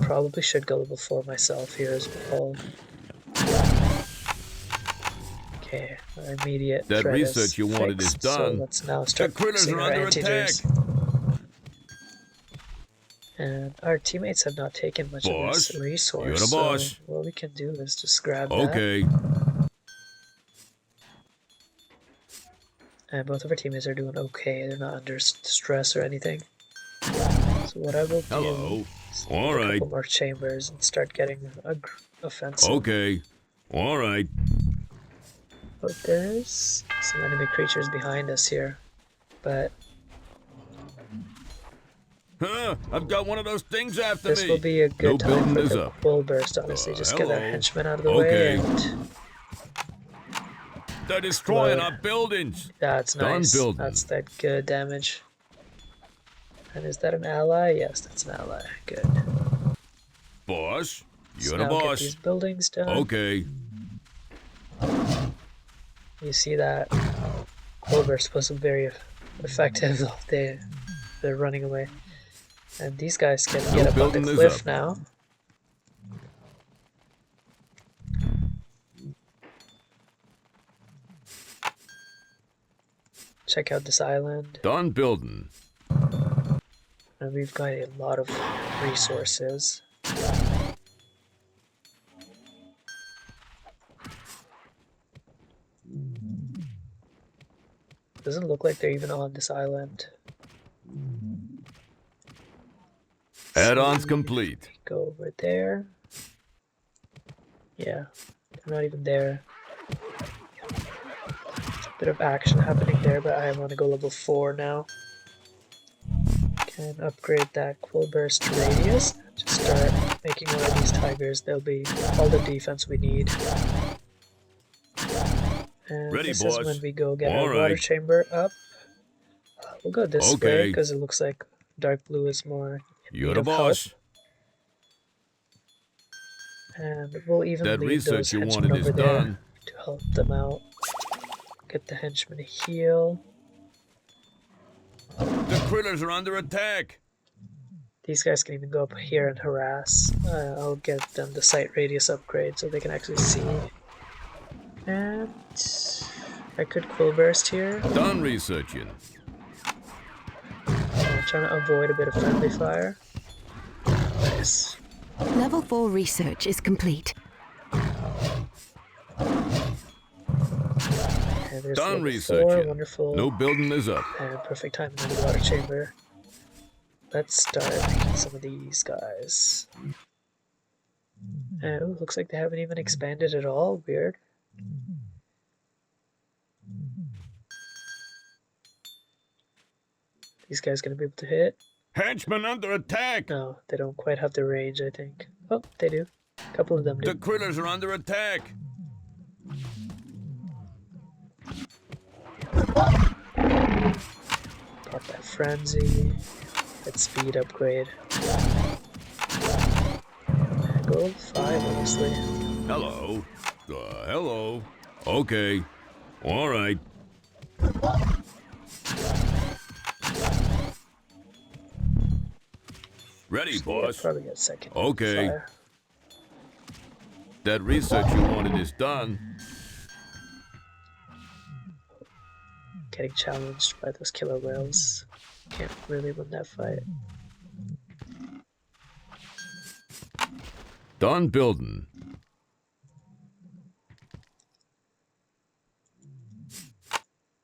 S1: Probably should go level 4 myself here as well. Okay, our immediate
S3: That
S1: threat
S3: research you wanted is
S1: fixed,
S3: done.
S1: So let's now start
S3: critters
S1: fixing
S3: are
S1: our
S3: under
S1: anti-gears.
S3: attack.
S1: And our teammates have not taken much
S3: Boss,
S1: of this resource.
S3: you're the
S1: so
S3: boss.
S1: what we can do is just grab that.
S3: Okay.
S1: And both of our teammates are doing okay. They're not under stress or anything. So what I will do
S3: Hello.
S1: is
S3: All
S1: make a
S3: right.
S1: couple more chambers and start getting offensive.
S3: Okay. All right.
S1: But there's some enemy creatures behind us here. But
S3: Huh? I've got one of those things after
S1: this
S3: me.
S1: will be a good
S3: No
S1: time
S3: building
S1: for
S3: is
S1: the
S3: up.
S1: full burst, honestly. Just get our
S3: hello.
S1: henchmen out of the
S3: Okay.
S1: way, and
S3: They're destroying
S1: Explode.
S3: our buildings.
S1: that's
S3: Done
S1: nice.
S3: building.
S1: That's that good damage. And is that an ally? Yes, that's an ally. Good.
S3: Boss,
S1: So
S3: you're the
S1: now get
S3: boss.
S1: these buildings done.
S3: Okay.
S1: You see that Clover's was very effective. They're running away. And these guys can
S3: No
S1: get up on the
S3: building is
S1: cliff
S3: up.
S1: now. Check out this island.
S3: Done building.
S1: And we've got a lot of resources. Doesn't look like they're even on this island.
S3: Add-ons complete.
S1: Go over there. Yeah, they're not even there. Bit of action happening there, but I want to go level 4 now. Can upgrade that Quill Burst radius. Just start making one of these tigers. They'll be all the defense we need. And
S3: Ready,
S1: this
S3: boss.
S1: is when we go get
S3: All
S1: our water
S3: right.
S1: chamber up. We'll go this way
S3: Okay.
S1: because it looks like dark blue is more in
S3: You're
S1: need
S3: the
S1: of help.
S3: boss.
S1: And we'll even
S3: That
S1: leave
S3: research
S1: those
S3: you
S1: henchmen
S3: wanted is
S1: over there
S3: done.
S1: to help them out. Get the henchmen to heal.
S3: The critters are under attack.
S1: These guys can even go up here and harass. I'll get them the sight radius upgrade so they can actually see. And I could Quill Burst here.
S3: Done researching.
S1: Trying to avoid a bit of friendly fire. Nice.
S4: Level 4 research is complete.
S1: And there's
S3: Done
S1: level 4,
S3: researching.
S1: wonderful.
S3: No building is up.
S1: And perfect time in the water chamber. Let's start making some of these guys. And ooh, looks like they haven't even expanded at all. Weird. These guys gonna be able to hit?
S3: Henchmen under attack.
S1: No, they don't quite have the range, I think. Oh, they do. A couple of them
S3: The
S1: do.
S3: critters are under attack.
S1: Pop that frenzy. That speed upgrade. And go 5, honestly.
S3: Hello. Hello. Okay. All right. Ready,
S1: Yeah,
S3: boss.
S1: probably get second.
S3: Okay.
S1: Fire.
S3: That research you wanted is done.
S1: Getting challenged by those killer whales. Can't really win that fight.
S3: Done building.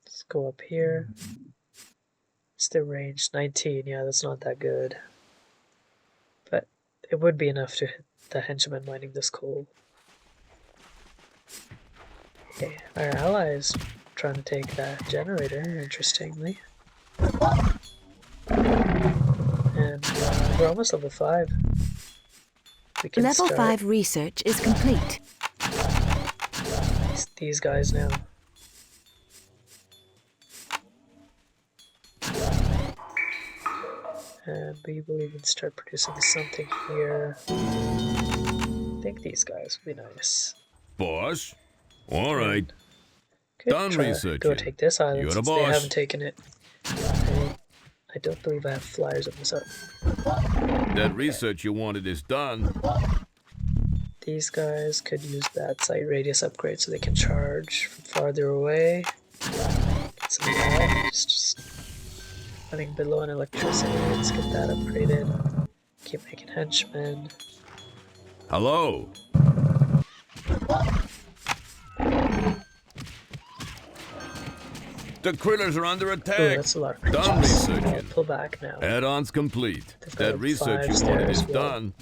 S1: Let's go up here. It's the range 19. Yeah, that's not that good. But it would be enough to hit the henchman mining this coal. Okay, our allies trying to take that generator, interestingly. And we're almost level 5. We can
S4: Level
S1: start
S4: 5 research is complete.
S1: these guys now. And we will even start producing something here. I think these guys will be nice.
S3: Boss? All right.
S1: Could
S3: Done
S1: try,
S3: researching.
S1: go take this island
S3: You're the
S1: since they
S3: boss.
S1: haven't taken it. I don't believe I have flyers on this up.
S3: That research you wanted is done.
S1: These guys could use that sight radius upgrade so they can charge from farther away. Get some of that. Just running below on electricity. Let's get that upgraded. Keep making henchmen.
S3: Hello. The critters are under
S1: Ooh,
S3: attack.
S1: that's a lot of creatures.
S3: Done researching.
S1: I'll pull back now.
S3: Add-ons complete.
S1: They've got
S3: That research
S1: fives
S3: you
S1: there
S3: wanted
S1: as
S3: is
S1: well.
S3: done.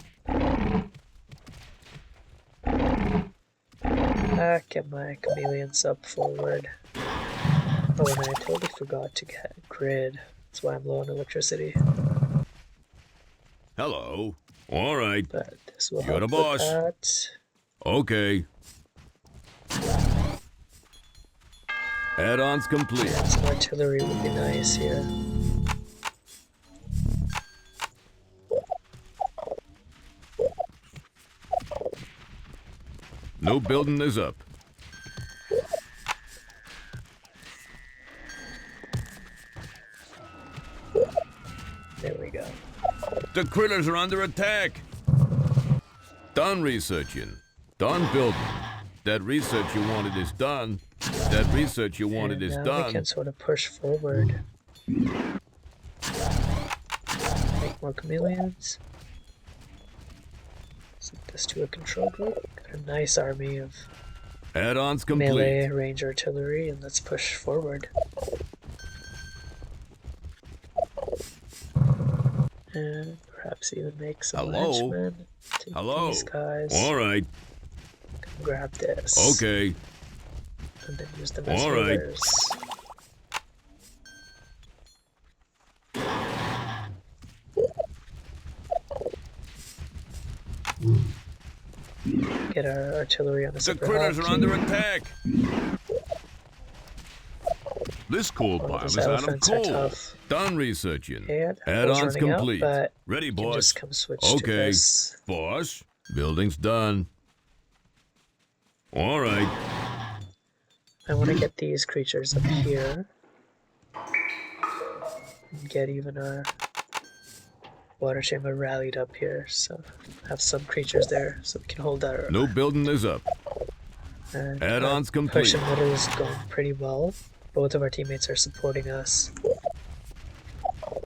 S1: Get my chameleons up forward. Oh, and I totally forgot to get grid. That's why I'm low on electricity.
S3: Hello. All right.
S1: But this will
S3: You're
S1: help
S3: the
S1: with
S3: boss.
S1: that.
S3: Okay. Add-ons complete.
S1: Some artillery would be nice here.
S3: No building is up.
S1: There we go.
S3: The critters are under attack. Done researching. Done building. That research you wanted is done. That research you wanted
S1: And
S3: is
S1: now we
S3: done.
S1: can sort of push forward. Make more chameleons. Set this to a control group. Got a nice army of
S3: Add-ons complete.
S1: melee range artillery, and let's push forward. And perhaps even make some
S3: Hello?
S1: henchmen. Take
S3: Hello.
S1: these guys.
S3: All right.
S1: Come grab this.
S3: Okay.
S1: And then use them as
S3: All right.
S1: healers. Get our artillery on a
S3: The
S1: super
S3: critters are
S1: hotkey.
S3: under attack. This coal
S1: Oh,
S3: pile
S1: those
S3: is out of
S1: elephants are
S3: coal.
S1: tough.
S3: Done researching.
S1: And
S3: Add-ons
S1: running out,
S3: complete.
S1: but
S3: Ready,
S1: you can
S3: boss.
S1: just come switch to
S3: Okay.
S1: this.
S3: Boss. Building's done. All right.
S1: I want to get these creatures up here. And get even our water chamber rallied up here, so have some creatures there so we can hold our
S3: No building is up.
S1: and
S3: Add-ons
S1: our
S3: complete.
S1: push in middle is going pretty well. Both of our teammates are supporting us. So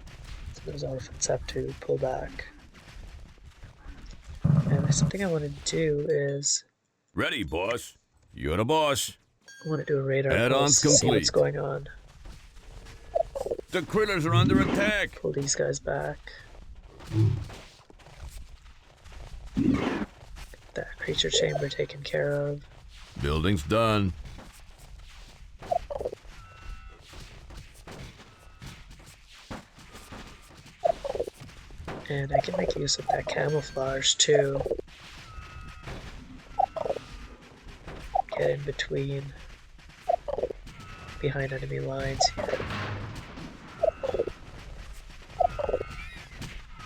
S1: those elephants have to pull back. And something I want to do is
S3: Ready, boss. You're the boss.
S1: I want to do a radar
S3: Add-ons
S1: pulse to see what's
S3: complete.
S1: going on.
S3: The critters are under attack.
S1: Pull these guys back. That creature chamber taken care of.
S3: Building's done.
S1: And I can make use of that camouflage too. Get in between, behind enemy lines here.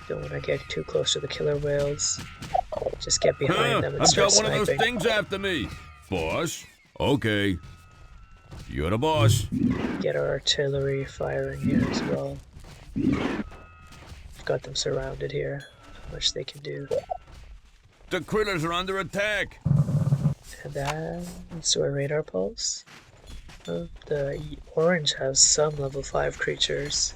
S1: Don't want to get too close to the killer whales. Just get behind them and
S3: I've
S1: start
S3: got one of those
S1: sniping.
S3: things after me. Boss. Okay. You're the boss.
S1: Get our artillery firing here as well. I've got them surrounded here. Not much they can do.
S3: The critters are under attack.
S1: And then let's do a radar pulse. Oh, the orange has some level 5 creatures.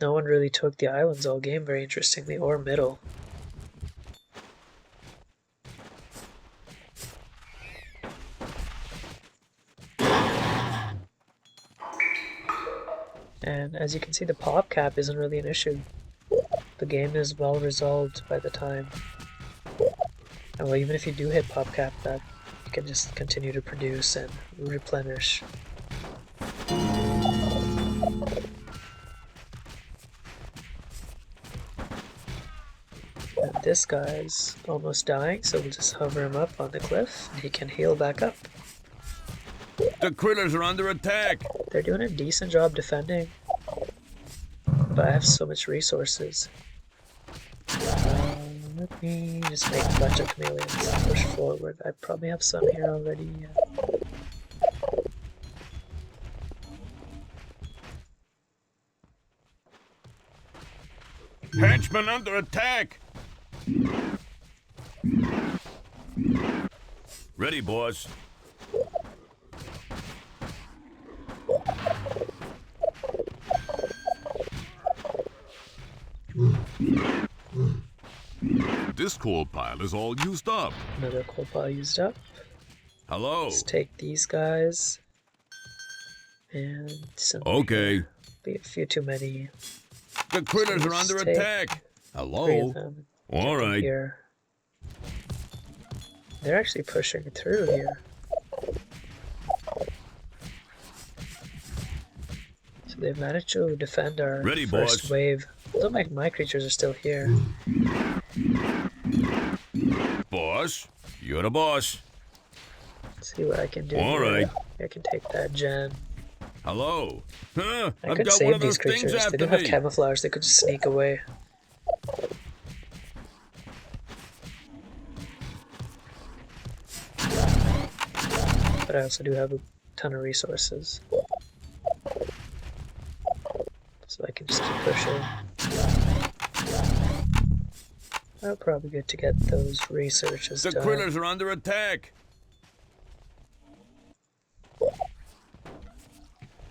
S1: No one really took the islands all game, very interestingly, or middle. And as you can see, the pop cap isn't really an issue. The game is well resolved by the time. And well, even if you do hit pop cap, that you can just continue to produce and replenish. And this guy's almost dying, so we'll just hover him up on the cliff and he can heal back up.
S3: The critters are under attack.
S1: They're doing a decent job defending, but I have so much resources. Let me just make a bunch of chameleons and push forward. I probably have some here already.
S3: Henchmen under attack. Ready, boss. This coal pile is all used up.
S1: Another coal pile used up.
S3: Hello.
S1: Let's take these guys. And some.
S3: Okay.
S1: Be a few too many.
S3: The critters are under
S1: take
S3: attack.
S1: 3 of
S3: Hello.
S1: them.
S3: All
S1: Get them
S3: right.
S1: Here. They're actually pushing through here. So they've managed to defend our
S3: Ready,
S1: first
S3: boss.
S1: wave. Although my creatures are still here.
S3: Boss, you're the boss.
S1: Let's see what I can do.
S3: All
S1: here.
S3: right.
S1: I can take that gen.
S3: Hello. Huh?
S1: I
S3: I've
S1: could
S3: got one
S1: save
S3: of
S1: these
S3: those things
S1: creatures. They
S3: after
S1: don't have
S3: me.
S1: camouflage. They could just sneak away. But I also do have a ton of resources. So I can just keep pushing. I'm probably good to get those researches
S3: The
S1: done.
S3: critters are under attack.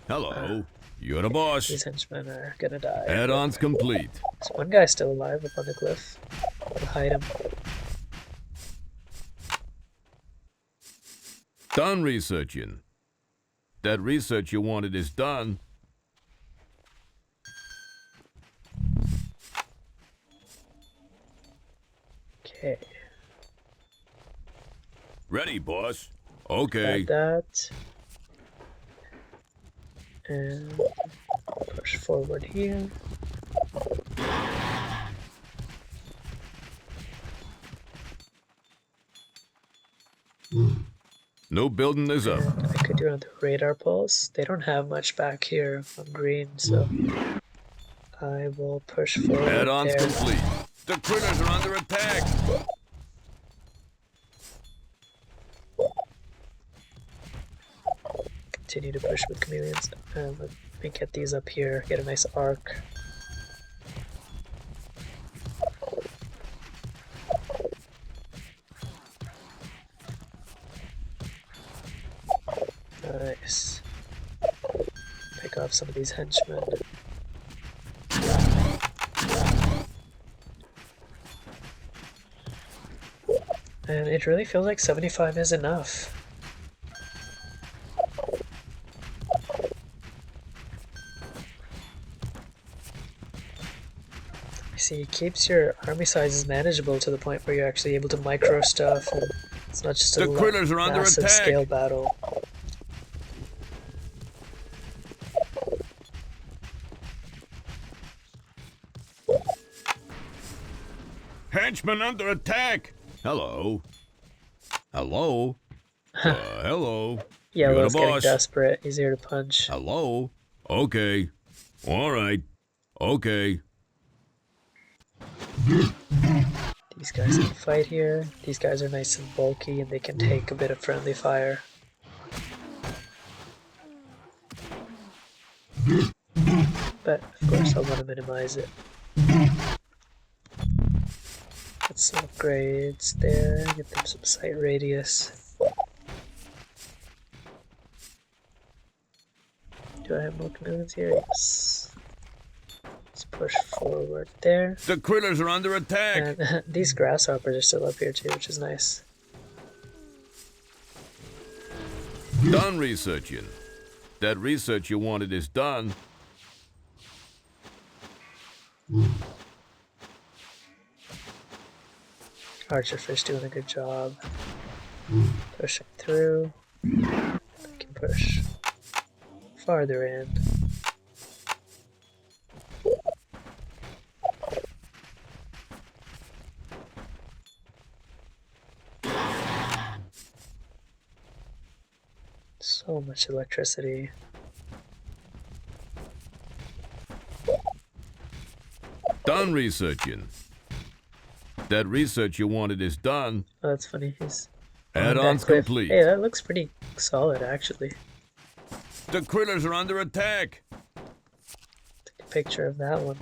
S3: Hello. You're the boss.
S1: These henchmen are gonna die.
S3: Add-ons complete.
S1: There's one guy still alive up on the cliff. I'll hide him.
S3: Done researching. That research you wanted is done.
S1: Okay.
S3: Ready, boss. Okay.
S1: Add that. And push forward here.
S3: No building is up.
S1: And I could do another radar pulse. They don't have much back here on green, so I will push forward
S3: Add-ons
S1: there.
S3: complete. The critters are under attack.
S1: Continue to push with chameleons. And let me get these up here. Get a nice arc. Nice. Pick off some of these henchmen. And it really feels like 75 is enough. See, it keeps your army sizes manageable to the point where you're actually able to micro stuff, and it's not just a
S3: The critters are under
S1: massive
S3: attack.
S1: scale battle.
S3: Henchmen under attack. Hello. Hello. Hello.
S1: Yellow's getting
S3: boss.
S1: desperate. He's here to punch.
S3: Hello. Okay. All right. Okay.
S1: These guys can fight here. These guys are nice and bulky, and they can take a bit of friendly fire. But of course, I want to minimize it. Let's some upgrades there, get them some sight radius. Do I have more chameleons here? Yes. Let's push forward there.
S3: The critters are under attack.
S1: And these grasshoppers are still up here too, which is nice.
S3: Done researching. That research you wanted is done.
S1: Archerfish doing a good job. Pushing through. I can push farther in. So much electricity.
S3: Done researching. That research you wanted is done.
S1: Oh, that's funny. He's
S3: Add-ons
S1: that cliff.
S3: complete.
S1: Hey, that looks pretty solid, actually.
S3: The critters are under attack.
S1: Take a picture of that one.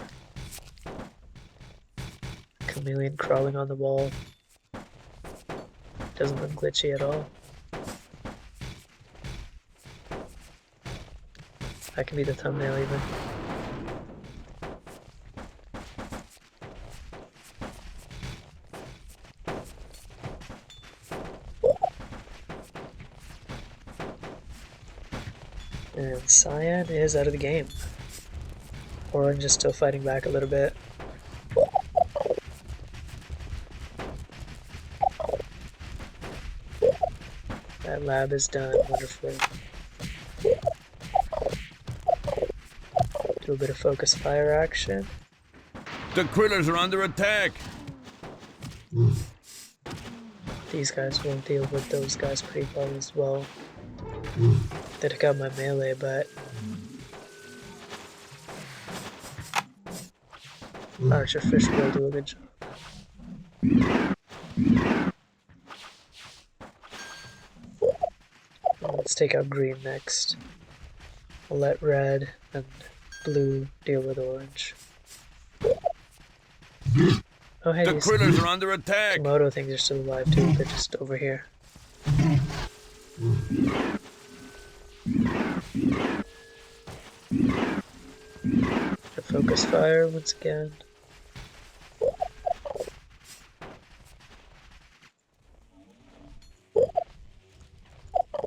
S1: Chameleon crawling on the wall. Doesn't look glitchy at all. That can be the thumbnail even. And Cyan is out of the game. Orange is still fighting back a little bit. That lab is done wonderfully. Do a bit of focus fire action.
S3: The critters are under attack.
S1: These guys will deal with those guys pretty well as well. They took out my melee, but Archerfish will do a good job. Let's take out green next. We'll let red and blue deal with orange. Oh hey,
S3: The
S1: these
S3: critters are under attack.
S1: Komodo things are still alive too, they're just over here. The focus fire once again.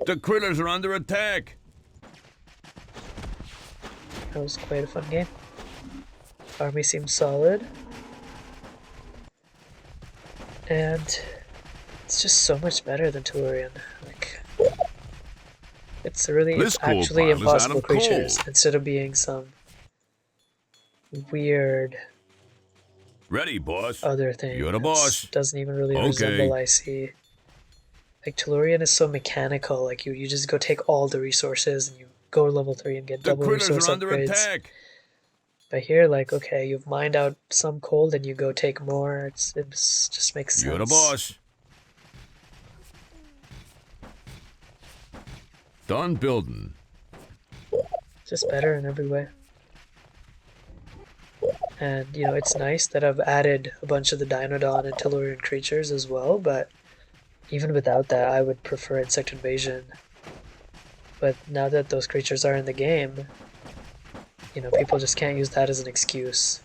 S3: The critters are under attack.
S1: That was quite a fun game. Army seems solid. And it's just so much better than Tellurian. Like, it's really
S3: This coal
S1: actually
S3: pile is out
S1: impossible
S3: of coal.
S1: creatures instead of being some weird
S3: Ready, boss.
S1: other thing.
S3: You're the
S1: that
S3: boss.
S1: Doesn't even really
S3: Okay.
S1: resemble IC. Like Tellurian is so mechanical. Like you just go take all the resources and you go to level 3 and get
S3: The
S1: double
S3: critters
S1: resource
S3: are under
S1: upgrades.
S3: attack.
S1: But here, like, okay, you've mined out some coal, then you go take more. It just makes sense.
S3: You're the boss. Done building.
S1: Just better in every way. And, you know, it's nice that I've added a bunch of the Dynodon and Tellurian creatures as well, but even without that, I would prefer Insect Invasion. But now that those creatures are in the game, you know, people just can't use that as an excuse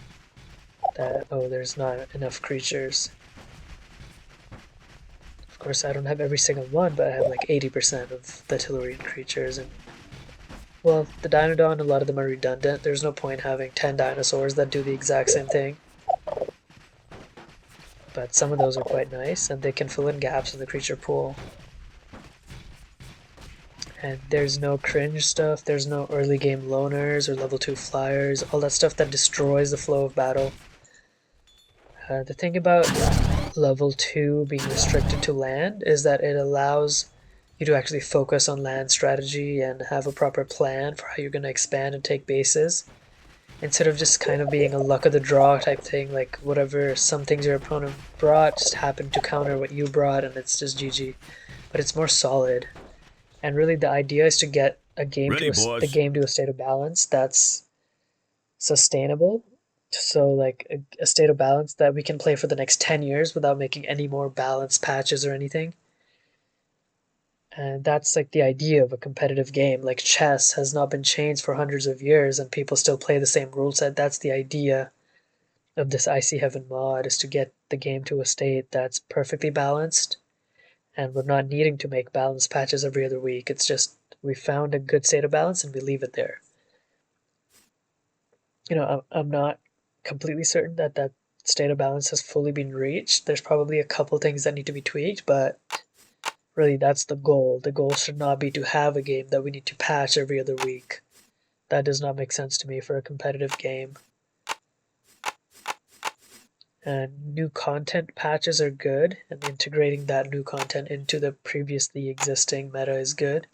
S1: that, oh, there's not enough creatures. Of course, I don't have every single one, but I have like 80% of the Tellurian creatures. And, well, the Dynodon, a lot of them are redundant. There's no point having 10 dinosaurs that do the exact same thing. But some of those are quite nice, and they can fill in gaps in the creature pool. And there's no cringe stuff, there's no early game loners or level 2 flyers, all that stuff that destroys the flow of battle. The thing about level 2 being restricted to land is that it allows you to actually focus on land strategy and have a proper plan for how you're going to expand and take bases. Instead of just kind of being a luck of the draw type thing, like whatever some things your opponent brought just happened to counter what you brought and it's just GG. But it's more solid. And really, the idea is to get a game
S3: Ready, boss.
S1: the game to a state of balance that's sustainable So like a state of balance that we can play for the next 10 years without making any more balance patches or anything. And that's like the idea of a competitive game. Like chess has not been changed for hundreds of years and people still play the same rule set. That's the idea of this Icy Heaven mod, is to get the game to a state that's perfectly balanced, and we're not needing to make balance patches every other week. It's just we found a good state of balance and we leave it there. I'm not completely certain that that state of balance has fully been reached. There's probably a couple things that need to be tweaked, but really that's the goal. The goal should not be to have a game that we need to patch every other week. That does not make sense to me for a competitive game. And new content patches are good, and integrating that new content into the previously existing meta is good.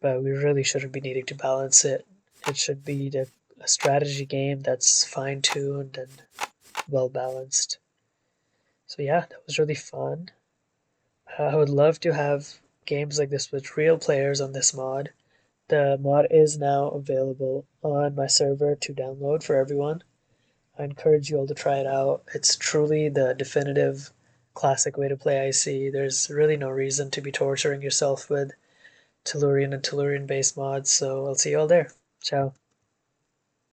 S1: But we really shouldn't be needing to balance it. It should be a strategy game that's fine-tuned and well-balanced. So yeah, that was really fun. I would love to have games like this with real players on this mod. The mod is now available on my server to download for everyone. I encourage you all to try it out. It's truly the definitive classic way to play IC. There's really no reason to be torturing yourself with Tellurian and Tellurian based mods, so I'll see you all there. Ciao.